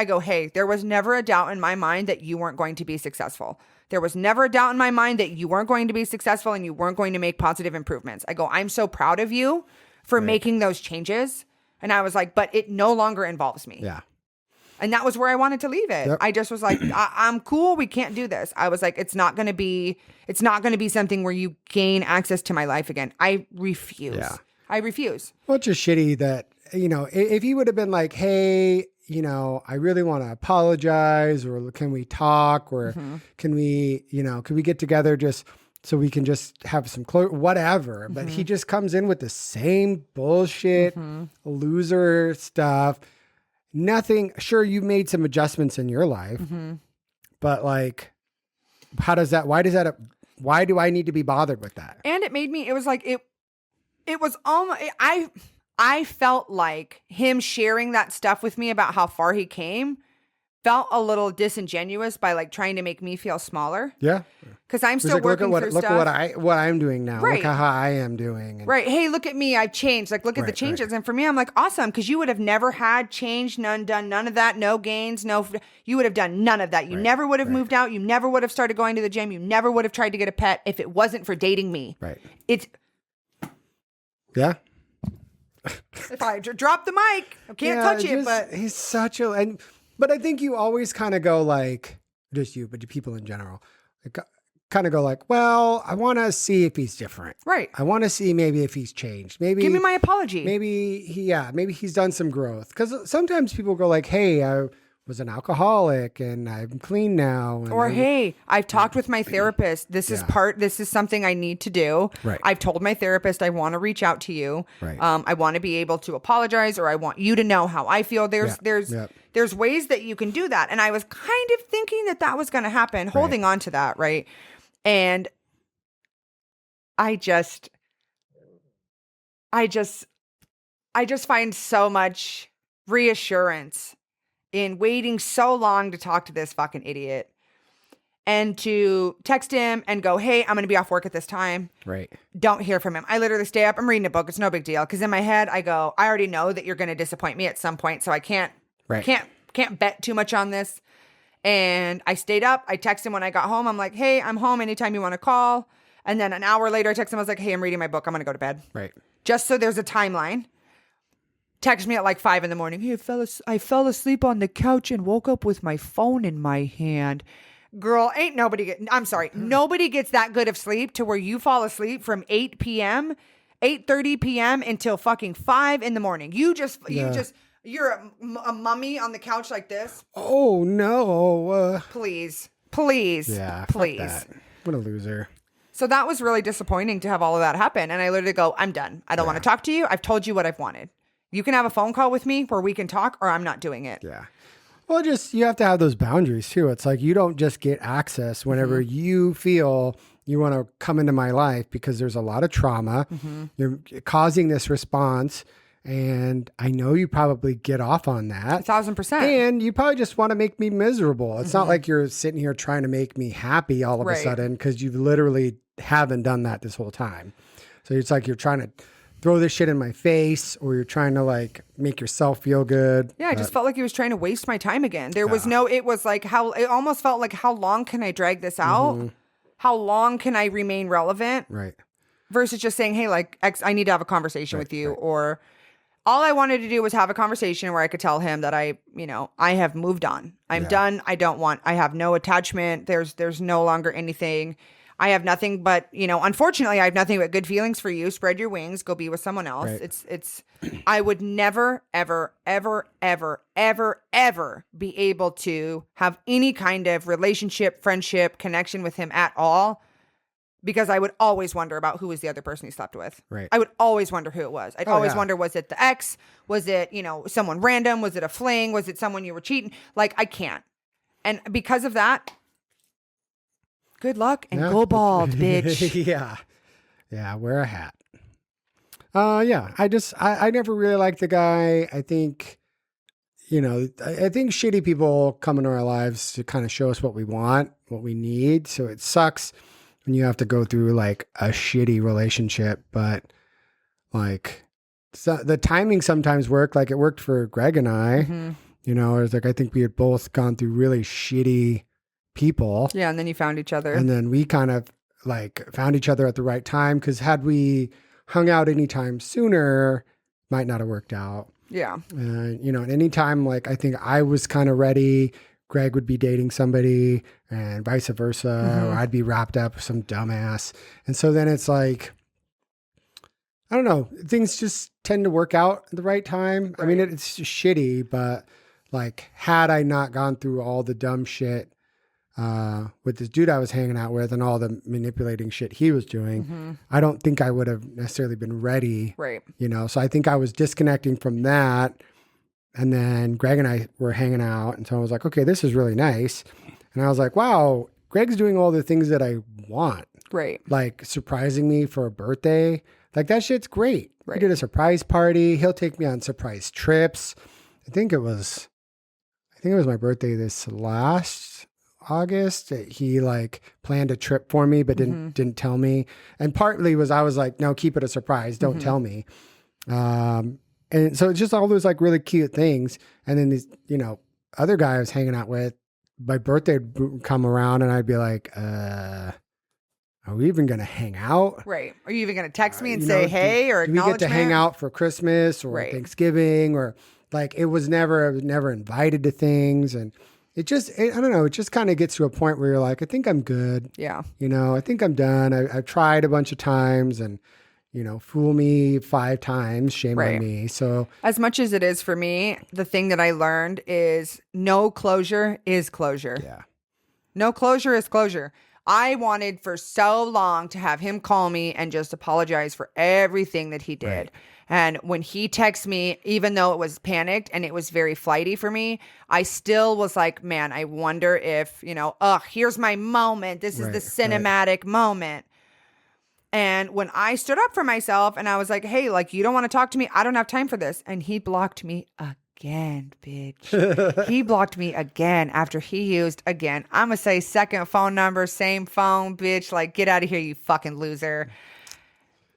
go, hey, there was never a doubt in my mind that you weren't going to be successful. There was never a doubt in my mind that you weren't going to be successful and you weren't going to make positive improvements. I go, I'm so proud of you for making those changes. And I was like, but it no longer involves me. Yeah. And that was where I wanted to leave it. Yep. I just was like, I'm cool. We can't do this. I was like, it's not going to be something where you gain access to my life again. I refuse. Yeah. I refuse. Well, it's just shitty that, if he would have been like, hey, I really want to apologize, or can we talk, or can we get together just so we can just have some whatever. But he just comes in with the same bullshit, loser stuff. Nothing. Sure, you've made some adjustments in your life, but like, why do I need to be bothered with that? And it was like, it was almost, I felt like him sharing that stuff with me about how far he came felt a little disingenuous by like trying to make me feel smaller. Yeah. Because I'm still working through stuff. Look at what I'm doing now. Right. Look at how I am doing. And, right. Hey, look at me. I've changed. Like, look at the changes. And for me, I'm like, awesome. Because you would have never had change, done none of that. No gains, you would have done none of that. You never would have moved out. You never would have started going to the gym. You never would have tried to get a pet if it wasn't for dating me. Right. Yeah. If I drop the mic, I can't touch it, but he's such a, but I think you always kind of go like, just you, but people in general, kind of go like, well, I want to see if he's different. Right. I want to see maybe if he's changed. Maybe give me my apology. Maybe he's done some growth. Because sometimes people go like, hey, was an alcoholic and I'm clean now. And Or, hey, I've talked with my therapist. This is something I need to do. Right. I've told my therapist I want to reach out to you. Right. I want to be able to apologize, or I want you to know how I feel. There's ways that you can do that. And I was kind of thinking that was going to happen, holding on to that. Right. And I just find so much reassurance in waiting so long to talk to this fucking idiot and to text him and go, hey, I'm going to be off work at this time. Right. Don't hear from him. I literally stay up. I'm reading a book. It's no big deal. Because in my head, I go, I already know that you're going to disappoint me at some point. So I can't bet too much on this. And I stayed up. I texted him when I got home. I'm like, hey, I'm home anytime you want to call. And then an hour later, I texted him. I was like, hey, I'm reading my book. I'm going to go to bed. Right. Just so there's a timeline. Text me at like 5 a.m. Hey, I fell asleep on the couch and woke up with my phone in my hand. Girl, nobody gets that good of sleep to where you fall asleep from 8 p.m., 8:30 p.m. until fucking 5 a.m. You're a mummy on the couch like this. Oh, no. Please. Yeah. Please. Fuck that. What a loser. So that was really disappointing to have all of that happen. And I literally go, I'm done. I don't want to talk to you. I've told you what I've wanted. You can have a phone call with me where we can talk, or I'm not doing it. Yeah. Well, you have to have those boundaries too. It's like, you don't just get access whenever you feel you want to come into my life, because there's a lot of trauma. You're causing this response. And I know you probably get off on that. 1,000%. And you probably just want to make me miserable. It's not like you're sitting here trying to make me happy all of a sudden, because you literally haven't done that this whole time. So it's like you're trying to throw this shit in my face, or you're trying to like make yourself feel good. Yeah, I just felt like he was trying to waste my time again. It was like it almost felt like, how long can I drag this out? How long can I remain relevant? Right. Versus just saying, hey, like, I need to have a conversation with you. Or all I wanted to do was have a conversation where I could tell him that I have moved on. I'm done. I have no attachment. There's no longer anything. I have nothing but, unfortunately, I have nothing but good feelings for you. Spread your wings. Go be with someone else. Right. I would never, ever, ever, ever, ever, ever be able to have any kind of relationship, friendship, connection with him at all, because I would always wonder about who was the other person he slept with. Right. I would always wonder who it was. I'd always wonder, was it the ex? Was it, someone random? Was it a fling? Was it someone you were cheating? Like, I can't. And because of that, good luck and go bald, bitch. Yeah. Wear a hat. I never really liked the guy. I think, I think shitty people come into our lives to kind of show us what we want, what we need. So it sucks when you have to go through like a shitty relationship, but like the timing sometimes worked. Like it worked for Greg and I, it was like, I think we had both gone through really shitty people. Yeah, and then you found each other. And then we kind of like found each other at the right time, because had we hung out anytime sooner, might not have worked out. Yeah. At any time, like I think I was kind of ready, Greg would be dating somebody and vice versa, or I'd be wrapped up with some dumbass. And so then it's like, I don't know, things just tend to work out at the right time. Right. I mean, it's just shitty, but like, had I not gone through all the dumb shit with this dude I was hanging out with and all the manipulating shit he was doing, I don't think I would have necessarily been ready. Right. So I think I was disconnecting from that. And then Greg and I were hanging out. And so I was like, okay, this is really nice. And I was like, wow, Greg's doing all the things that I want. Right. Like surprising me for a birthday. Like that shit's great. Right. He did a surprise party. He'll take me on surprise trips. I think it was my birthday this last August. He like planned a trip for me, but didn't tell me. And partly I was like, no, keep it a surprise. Don't tell me. And so it's just all those like really cute things. And then these, other guy I was hanging out with, my birthday would come around and I'd be like, are we even going to hang out? Right. Are you even going to text me and say, hey, or acknowledgement? Do we get to hang out for Christmas or Thanksgiving, or like I was never invited to things. And I don't know, it just kind of gets to a point where you're like, I think I'm good. Yeah. I think I'm done. I've tried a bunch of times, and fool me 5 times, shame Right. on me. So as much as it is for me, the thing that I learned is no closure is closure. yeah, No closure is closure. I wanted for so long to have him call me and just apologize for everything that he did. Right. And when he texted me, even though it was panicked and it was very flighty for me, I still was like, man, I wonder if, here's my moment. This is the cinematic moment. And when I stood up for myself and I was like, hey, like, you don't want to talk to me? I don't have time for this. And he blocked me again, bitch. He blocked me again after he used, again, I'm going to say second phone number, same phone, bitch. Like, get out of here, you fucking loser.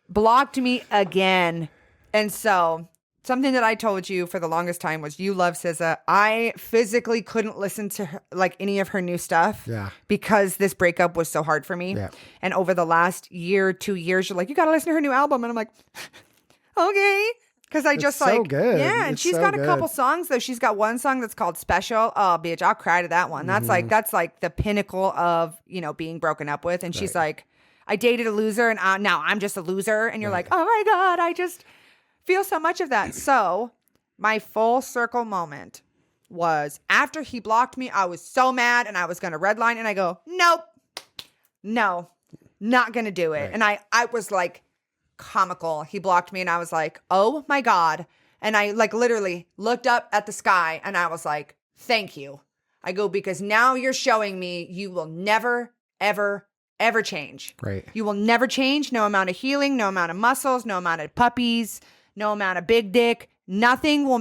Blocked me again. And so something that I told you for the longest time was you love SZA. I physically couldn't listen to her, like any of her new stuff because this breakup was so hard for me. Yeah. And over the last year, 2 years, you're like, you got to listen to her new album. And I'm like, okay. Because I just so good. Yeah. And It's she's so got a good. couple songs though. She's got one song that's called Special. Oh, bitch, I'll cry to that one. That's like the pinnacle of, being broken up with. And she's like, I dated a loser and now I'm just a loser. And you're like, oh my God, I just feel so much of that. So my full circle moment was after he blocked me, I was so mad and I was going to redline and I go, nope, no, not going to do it. Right. And I was like comical. He blocked me and I was like, oh my God. And I like literally looked up at the sky and I was like, thank you. I go, because now you're showing me you will never, ever, ever change. Right. You will never change. No amount of healing, no amount of muscles, no amount of puppies, no amount of big dick. Nothing will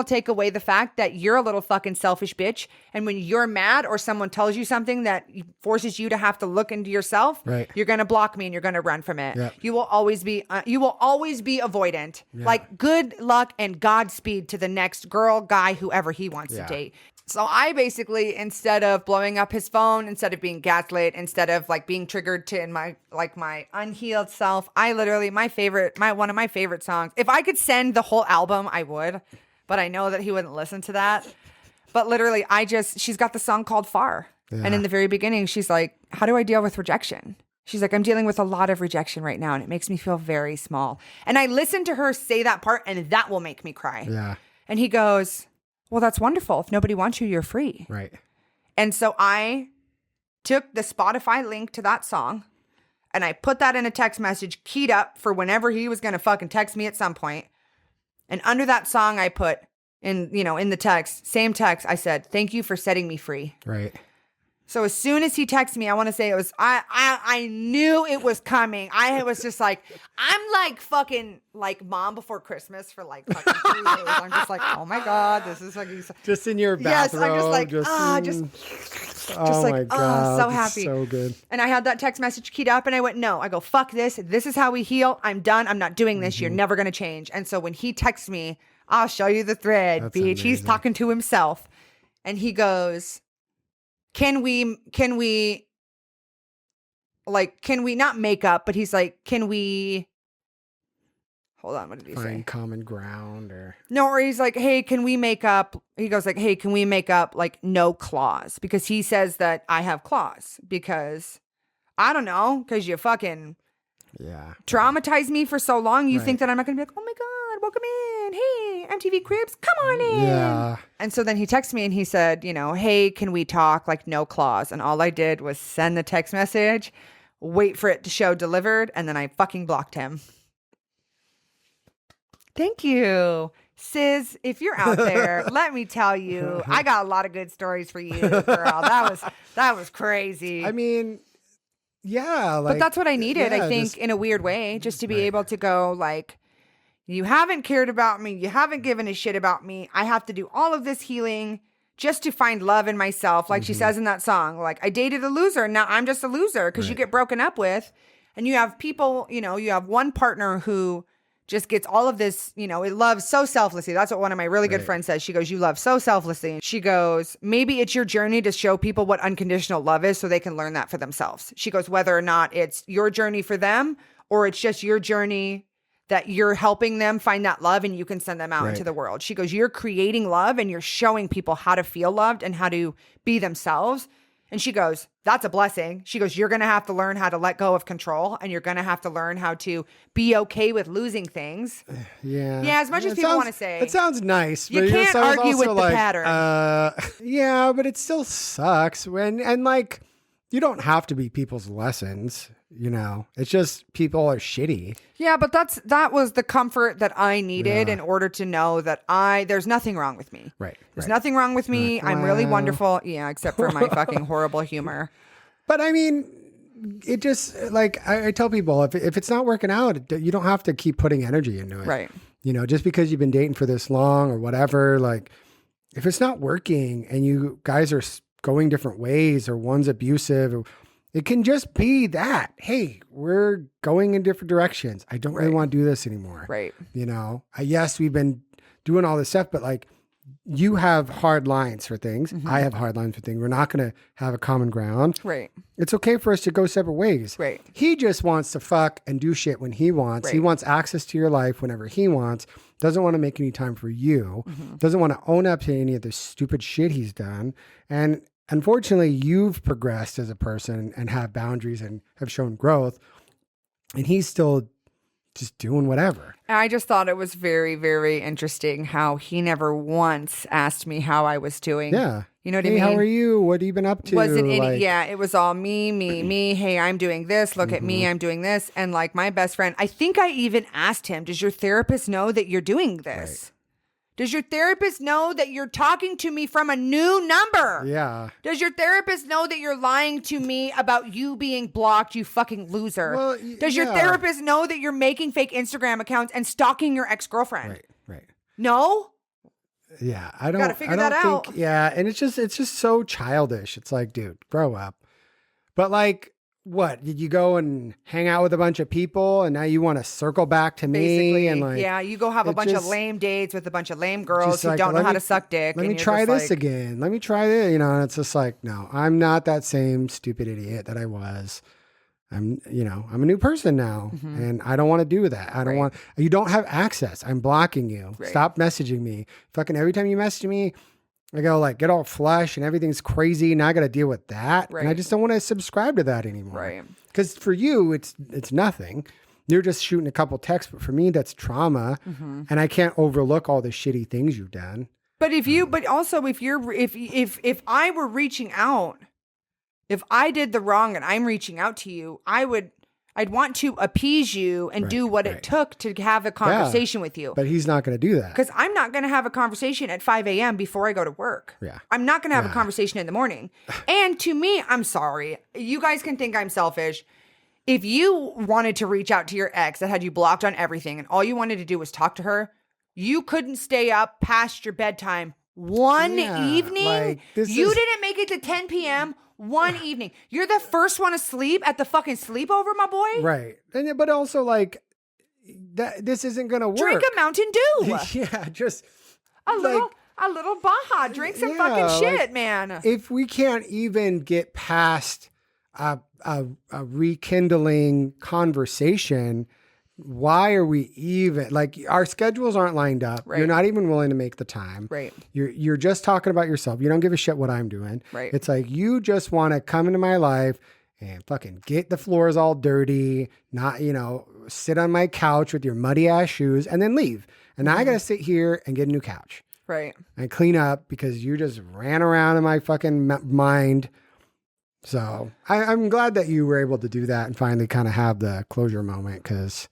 take away the fact that you're a little fucking selfish bitch. And when you're mad or someone tells you something that forces you to have to look into yourself, you're going to block me and you're going to run from it. Yep. You will always be avoidant. Yeah. Like good luck and Godspeed to the next girl, guy, whoever he wants to date. So I basically, instead of blowing up his phone, instead of being gaslit, instead of like being triggered to in my unhealed self, I literally, one of my favorite songs, if I could send the whole album, I would, but I know that he wouldn't listen to that. But literally, she's got the song called Far. Yeah. And in the very beginning, she's like, how do I deal with rejection? She's like, I'm dealing with a lot of rejection right now and it makes me feel very small. And I listened to her say that part and that will make me cry. Yeah. And he goes, well, that's wonderful. If nobody wants you, you're free. Right. And so I took the Spotify link to that song and I put that in a text message keyed up for whenever he was going to fucking text me at some point. And under that song, I put in the text, same text, I said, thank you for setting me free. Right. So as soon as he texted me, I want to say it was, I knew it was coming. I was just like, I'm like fucking like Mom Before Christmas for like fucking 3 days. I'm just like, oh my God, this is fucking. Just in your bathrobe. Yes, I'm just like, so happy. So good. And I had that text message keyed up and I went, no, I go, fuck this. This is how we heal. I'm done. I'm not doing this. You're never going to change. And so when he texts me, I'll show you the thread, That's bitch. amazing. He's talking to himself and he goes, can we not make up, but he's like, can we, hold on, what did he say? Find common ground or he's like, hey, can we make up? He goes like, hey, can we make up like no claws? Because he says that I have claws because I don't know, because you fucking traumatized me for so long. You think that I'm not going to be like, oh my God, welcome in. Hey, MTV Cribs, come on in. Yeah. And so then he texted me and he said, hey, can we talk like no claws? And all I did was send the text message, wait for it to show delivered, and then I fucking blocked him. Thank you. Sis, if you're out there, let me tell you, I got a lot of good stories for you, girl. That was crazy. I mean, yeah. But that's what I needed, I think, in a weird way, just to be able to go like, you haven't cared about me. You haven't given a shit about me. I have to do all of this healing just to find love in myself. Like she says in that song, like I dated a loser. Now I'm just a loser because you get broken up with and you have people, you have one partner who just gets all of this, it loves so selflessly. That's what one of my really good friends says. She goes, you love so selflessly. She goes, maybe it's your journey to show people what unconditional love is so they can learn that for themselves. She goes, whether or not it's your journey for them or it's just your journey that you're helping them find that love and you can send them out into the world. She goes, you're creating love and you're showing people how to feel loved and how to be themselves. And she goes, that's a blessing. She goes, you're going to have to learn how to let go of control, and you're going to have to learn how to be okay with losing things. Yeah. Yeah, as much as people want to say. It sounds nice. You can't argue with the pattern. Yeah, but it still sucks. And like, you don't have to be people's lessons. You know, it's just people are shitty. Yeah, but that was the comfort that I needed in order to know that there's nothing wrong with me. Right. There's nothing wrong with me. I'm really wonderful. Yeah, except for my fucking horrible humor. But I mean, it just, like, I tell people, if it's not working out, you don't have to keep putting energy into it. Right. You know, just because you've been dating for this long or whatever, like, if it's not working and you guys are going different ways, or one's abusive, or it can just be that, hey, we're going in different directions. I don't really want to do this anymore. Right. You know, yes, we've been doing all this stuff, but like, you have hard lines for things. I have hard lines for things. We're not going to have a common ground. Right. It's okay for us to go separate ways. Right. He just wants to fuck and do shit when he wants. Right. He wants access to your life whenever he wants. Doesn't want to make any time for you. Doesn't want to own up to any of the stupid shit he's done. And unfortunately, you've progressed as a person and have boundaries and have shown growth. And he's still just doing whatever. I just thought it was very, very interesting how he never once asked me how I was doing. Yeah. You know what I Hey, mean? how are you? What have you been up to? Wasn't any, Like, yeah, it was all me. Hey, I'm doing this. Look at me, I'm doing this. And like my best friend, I think I even asked him, does your therapist know that you're doing this? Right. Does your therapist know that you're talking to me from a new number? Yeah. Does your therapist know that you're lying to me about you being blocked, you fucking loser? Well, Does your therapist know that you're making fake Instagram accounts and stalking your ex-girlfriend? Right. No? Yeah, I don't. Gotta figure I don't that think, out. Yeah, and it's just so childish. It's like, dude, grow up. But like, what did you go and hang out with a bunch of people, and now you want to circle back to me? Basically, And like, yeah, you go have a bunch of lame dates with a bunch of lame girls who like, don't know how to suck dick. Let and me you're try just this like, again. Let me try this. You know, and it's just like, no, I'm not that same stupid idiot that I was. I'm a new person now, and I don't want to do that. I don't want. You don't have access. I'm blocking you. Right. Stop messaging me. Fucking every time you message me, I go like, get all flush and everything's crazy. Now I got to deal with that. Right. And I just don't want to subscribe to that anymore. Right. Because for you, it's nothing. You're just shooting a couple texts. But for me, that's trauma. And I can't overlook all the shitty things you've done. But if I were reaching out, if I did the wrong and I'm reaching out to you, I'd want to appease you and do what it took to have a conversation with you. But he's not going to do that. Because I'm not going to have a conversation at 5 a.m. before I go to work. Yeah. I'm not going to have a conversation in the morning. And to me, I'm sorry. You guys can think I'm selfish. If you wanted to reach out to your ex that had you blocked on everything and all you wanted to do was talk to her, you couldn't stay up past your bedtime one evening. Like, you didn't make it to 10 p.m. one evening. You're the first one asleep at the fucking sleepover, my boy. Right. But also like this isn't going to work. Drink a Mountain Dew. Yeah. Just a little Baja. Drink some fucking shit, man. If we can't even get past a rekindling conversation, why are we even, like, our schedules aren't lined up. Right. You're not even willing to make the time. Right. You're just talking about yourself. You don't give a shit what I'm doing. Right. It's like, you just want to come into my life and fucking get the floors all dirty, not, sit on my couch with your muddy ass shoes and then leave. And now I got to sit here and get a new couch. Right. And clean up because you just ran around in my fucking mind. So I'm glad that you were able to do that and finally kind of have the closure moment, because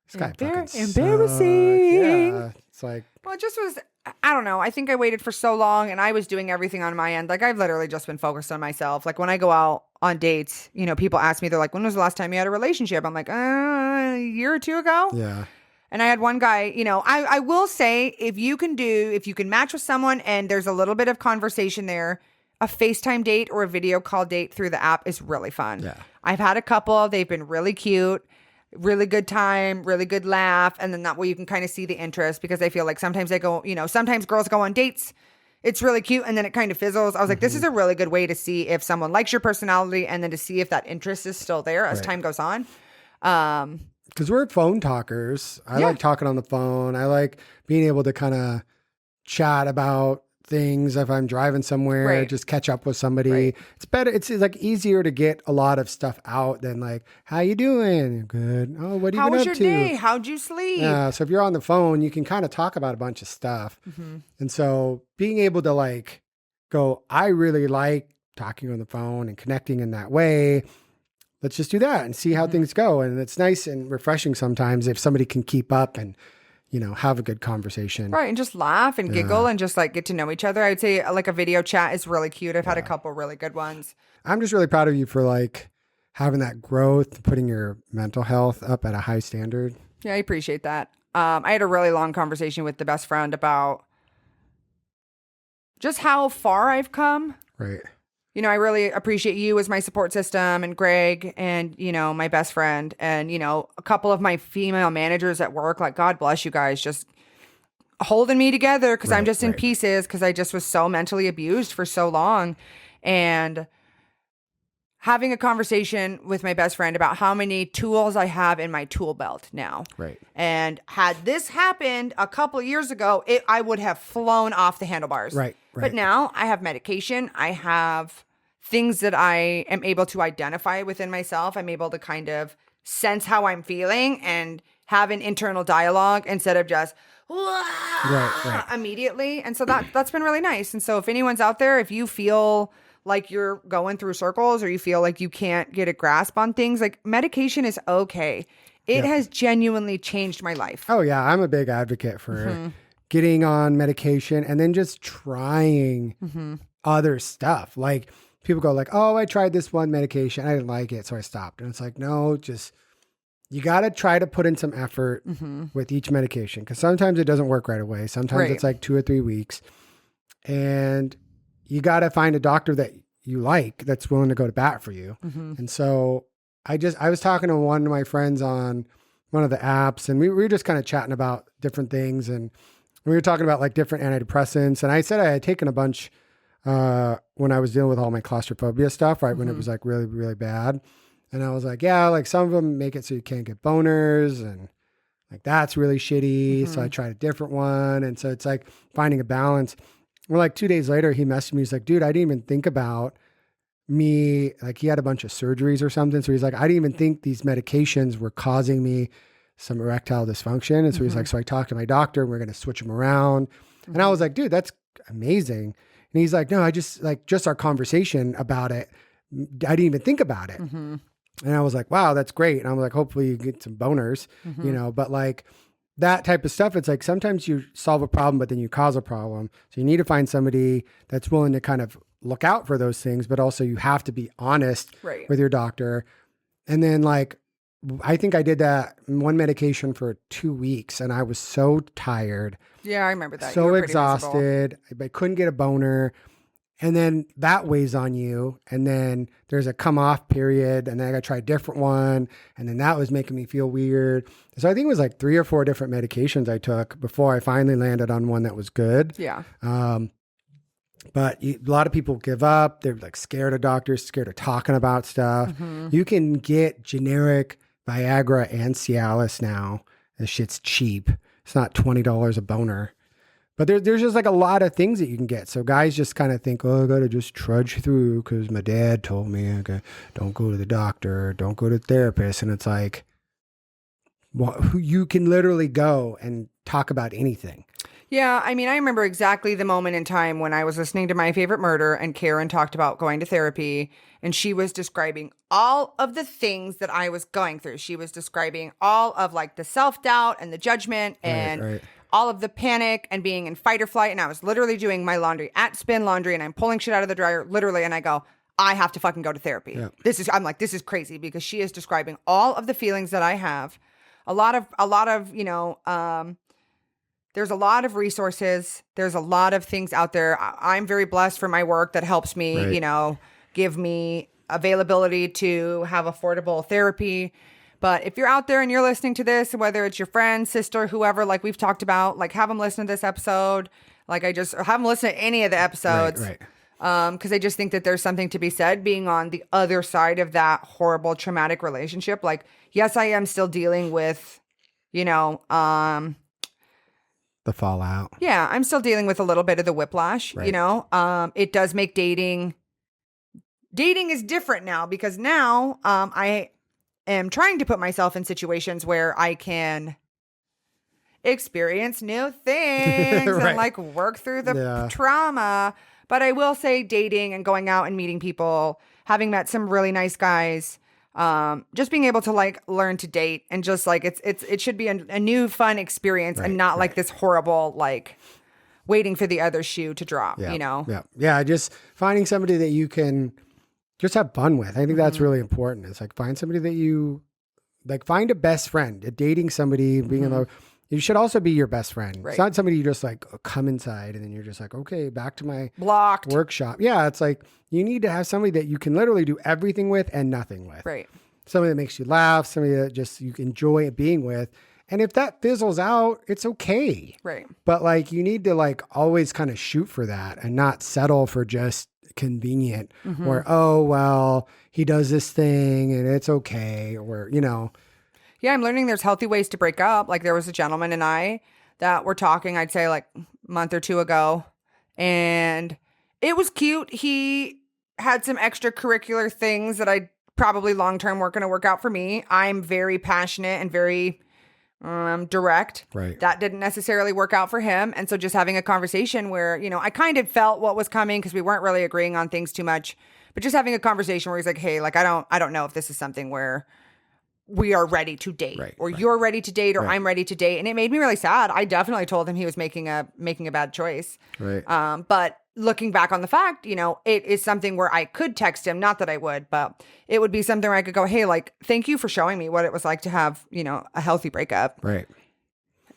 this guy fucking embarrassing. Yeah, it's like, well, it just was, I don't know. I think I waited for so long and I was doing everything on my end. Like, I've literally just been focused on myself. Like, when I go out on dates, people ask me, they're like, when was the last time you had a relationship? I'm like, a year or two ago. yeah. And I had one guy, I will say, if you can match with someone and there's a little bit of conversation there, a FaceTime date or a video call date through the app is really fun. Yeah. I've had a couple. They've been really cute, really good time, really good laugh. And then that way you can kind of see the interest, because I feel like sometimes sometimes girls go on dates. It's really cute. And then it kind of fizzles. I was like, this is a really good way to see if someone likes your personality, and then to see if that interest is still there as time goes on. Because we're phone talkers. I like talking on the phone. I like being able to kind of chat about things. If I'm driving somewhere, Right. just catch up with somebody. Right. It's better. It's like easier to get a lot of stuff out than like, how you doing? Good. Oh, what have you How been was up your to? day? How'd you sleep? Yeah. So if you're on the phone, you can kind of talk about a bunch of stuff. And so being able to like go, I really like talking on the phone and connecting in that way. Let's just do that and see how things go. And it's nice and refreshing sometimes if somebody can keep up and, you know, have a good conversation. Right. And just laugh and giggle and just like get to know each other. I would say like a video chat is really cute. I've had a couple really good ones. I'm just really proud of you for like having that growth, putting your mental health up at a high standard. Yeah, I appreciate that. I had a really long conversation with the best friend about just how far I've come. Right. You know, I really appreciate you as my support system and Greg and, you know, my best friend and, you know, a couple of my female managers at work. Like, God bless you guys, just holding me together because I'm just in pieces because I just was so mentally abused for so long. And having a conversation with my best friend about how many tools I have in my tool belt now. Right. And had this happened a couple of years ago, I would have flown off the handlebars. Right. But now I have medication. I have things that I am able to identify within myself. I'm able to kind of sense how I'm feeling and have an internal dialogue instead of just immediately. And so that's been really nice. And so if anyone's out there, if you feel like you're going through circles or you feel like you can't get a grasp on things, like medication is okay. It has genuinely changed my life. Oh yeah. I'm a big advocate for getting on medication and then just trying other stuff. Like people go like, oh, I tried this one medication. I didn't like it. So I stopped. And it's like, no, just, you got to try to put in some effort with each medication. Cause sometimes it doesn't work right away. Sometimes it's like 2 or 3 weeks and you got to find a doctor that you like, that's willing to go to bat for you. And so I was talking to one of my friends on one of the apps and we were just kind of chatting about different things. And we were talking about like different antidepressants. And I said I had taken a bunch when I was dealing with all my claustrophobia stuff, right? When it was like really, really bad. And I was like, yeah, like some of them make it so you can't get boners and like that's really shitty. So I tried a different one. And so it's like finding a balance. Well, like 2 days later, he messaged me. He's like, dude, I didn't even think about me. Like he had a bunch of surgeries or something. So he's like, I didn't even think these medications were causing me some erectile dysfunction. And so he's like, so I talked to my doctor and we're going to switch them around. And I was like, dude, that's amazing. And he's like, no, I just like just our conversation about it. I didn't even think about it. And I was like, wow, that's great. And I'm like, hopefully you get some boners, you know, but like that type of stuff, it's like sometimes you solve a problem, but then you cause a problem. So you need to find somebody that's willing to kind of look out for those things, but also you have to be honest with your doctor. And then like, I think I did that one medication for 2 weeks and I was so tired. Yeah, I remember that. So exhausted. I couldn't get a boner. And then that weighs on you. And then there's a come off period. And then I got to try a different one. And then that was making me feel weird. So I think it was like 3 or 4 different medications I took before I finally landed on one that was good. Yeah. But a lot of people give up. They're like scared of doctors, scared of talking about stuff. You can get generic Viagra and Cialis now. This shit's cheap. It's not $20 a boner. But there's just like a lot of things that you can get. So guys just kind of think, oh, I got to just trudge through because my dad told me, okay, don't go to the doctor, don't go to the therapist. And it's like, well, you can literally go and talk about anything. Yeah, I mean, I remember exactly the moment in time when I was listening to My Favorite Murder and Karen talked about going to therapy and she was describing all of the things that I was going through. She was describing all of like the self-doubt and the judgment and all of the panic and being in fight or flight. And I was literally doing my laundry at Spin Laundry and I'm pulling shit out of the dryer literally. And I go, I have to fucking go to therapy. Yeah. I'm like, this is crazy because she is describing all of the feelings that I have. A lot of, you know, there's a lot of resources. There's a lot of things out there. I'm very blessed for my work that helps me, you know, give me availability to have affordable therapy. But if you're out there and you're listening to this, whether it's your friend, sister, whoever, like we've talked about, like have them listen to this episode. Like or have them listen to any of the episodes. Because I just think that there's something to be said being on the other side of that horrible, traumatic relationship. Like, yes, I am still dealing with, you know, the fallout. Yeah, I'm still dealing with a little bit of the whiplash, Right. you know. It does make dating is different now because now I am trying to put myself in situations where I can experience new things Right. and like work through the Yeah. trauma. But I will say dating and going out and meeting people, having met some really nice guys, just being able to like learn to date and just like it should be a new fun experience and not like this horrible like waiting for the other shoe to drop, Yeah. you know? Yeah. Just finding somebody that you can just have fun with. I think that's really important. It's like find somebody that you like, find a best friend. Dating somebody, being in love. You should also be your best friend. Right. It's not somebody you just like come inside and then you're just like, okay, back to my Blocked. workshop. Yeah, it's like you need to have somebody that you can literally do everything with and nothing with. Right. Somebody that makes you laugh, somebody that just you enjoy being with. And if that fizzles out, it's okay. Right. But like you need to like always kind of shoot for that and not settle for just convenient or, oh, well, he does this thing and it's okay. Or, you know. Yeah, I'm learning there's healthy ways to break up. Like there was a gentleman and I that were talking, I'd say like a month or two ago, and it was cute. He had some extracurricular things that I probably long-term weren't going to work out for me. I'm very passionate and very direct. Right. That didn't necessarily work out for him. And so just having a conversation where, you know, I kind of felt what was coming because we weren't really agreeing on things too much, but just having a conversation where he's like, hey, like, I don't know if this is something where we are ready to date or you're ready to date or I'm ready to date. And it made me really sad. I definitely told him he was making a bad choice. Right. But looking back on the fact, you know, it is something where I could text him, not that I would, but it would be something where I could go, hey, like, thank you for showing me what it was like to have, you know, a healthy breakup. Right.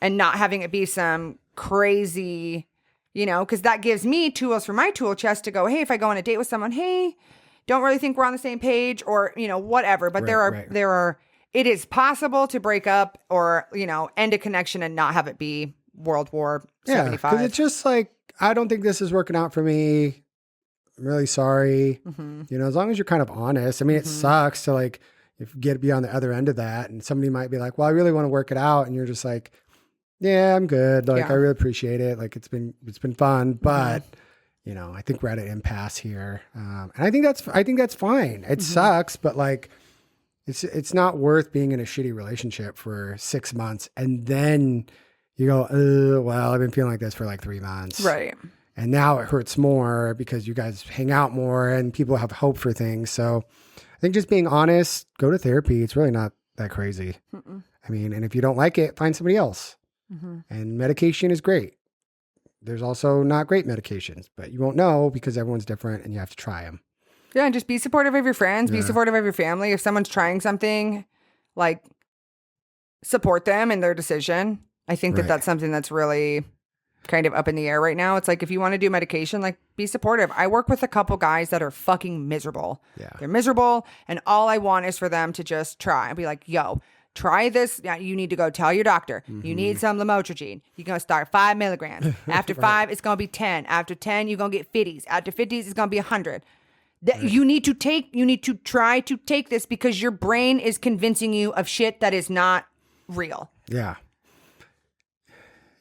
And not having it be some crazy, you know, because that gives me tools for my tool chest to go, hey, if I go on a date with someone, hey, don't really think we're on the same page or, you know, whatever. But there are, it is possible to break up or, you know, end a connection and not have it be World War 75. Because it's just like, I don't think this is working out for me. I'm really sorry. You know, as long as you're kind of honest. I mean, it sucks to like, if you get to be on the other end of that and somebody might be like, well, I really want to work it out. And you're just like, yeah, I'm good. Like, I really appreciate it. Like, it's been fun, but you know, I think we're at an impasse here. And I think that's fine. It sucks, but like, it's not worth being in a shitty relationship for 6 months. And then you go, oh, well, I've been feeling like this for like 3 months. Right. And now it hurts more because you guys hang out more and people have hope for things. So I think just being honest, go to therapy. It's really not that crazy. I mean, and if you don't like it, find somebody else. And medication is great. There's also not great medications, but you won't know because everyone's different and you have to try them. Yeah, and just be supportive of your friends, be supportive of your family. If someone's trying something, like, support them in their decision. I think that that's something that's really kind of up in the air right now. It's like, if you want to do medication, like, be supportive. I work with a couple guys that are fucking miserable. Yeah. They're miserable, and all I want is for them to just try and be like, yo, try this. Yeah, you need to go tell your doctor. You need some lamotrigine. You're going to start 5 milligrams. After 5, it's going to be 10. After 10, you're going to get 50s. After 50s, it's going to be 100. You need to try to take this because your brain is convincing you of shit that is not real. Yeah.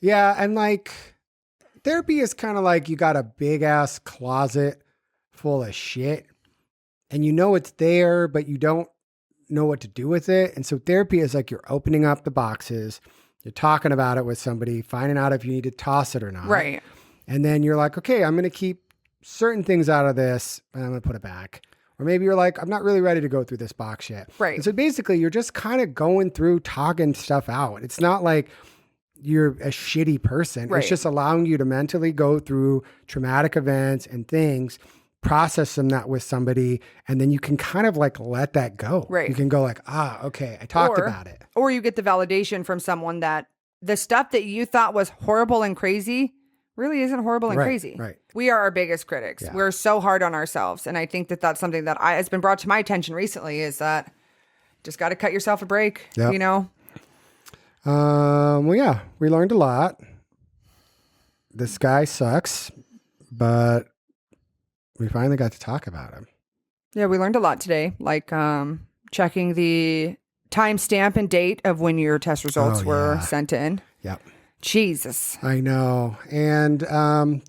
Yeah. And like therapy is kind of like you got a big ass closet full of shit and you know it's there, but you don't know what to do with it. And so therapy is like you're opening up the boxes, you're talking about it with somebody, finding out if you need to toss it or not. Right. And then you're like, okay, I'm going to keep certain things out of this and I'm going to put it back. Or maybe you're like, I'm not really ready to go through this box yet. Right. And so basically you're just kind of going through, talking stuff out. It's not like you're a shitty person. Right. It's just allowing you to mentally go through traumatic events and things, process them that with somebody, and then you can kind of like let that go. Right. You can go like, okay, I talked about it. Or you get the validation from someone that the stuff that you thought was horrible and crazy really isn't horrible and crazy. Right. We are our biggest critics. Yeah. We're so hard on ourselves. And I think that that's something that has been brought to my attention recently is that just got to cut yourself a break, you know? Well, yeah, we learned a lot. This guy sucks, but we finally got to talk about him. Yeah, we learned a lot today, like checking the timestamp and date of when your test results were sent in. Yep. Jesus. I know. And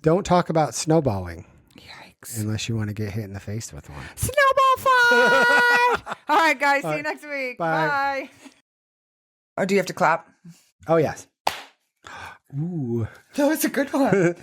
don't talk about snowballing. Yikes. Unless you want to get hit in the face with one. Snowball fight! All right, guys. See you next week. Bye. Bye. Oh, do you have to clap? Oh, yes. Ooh. That was a good one.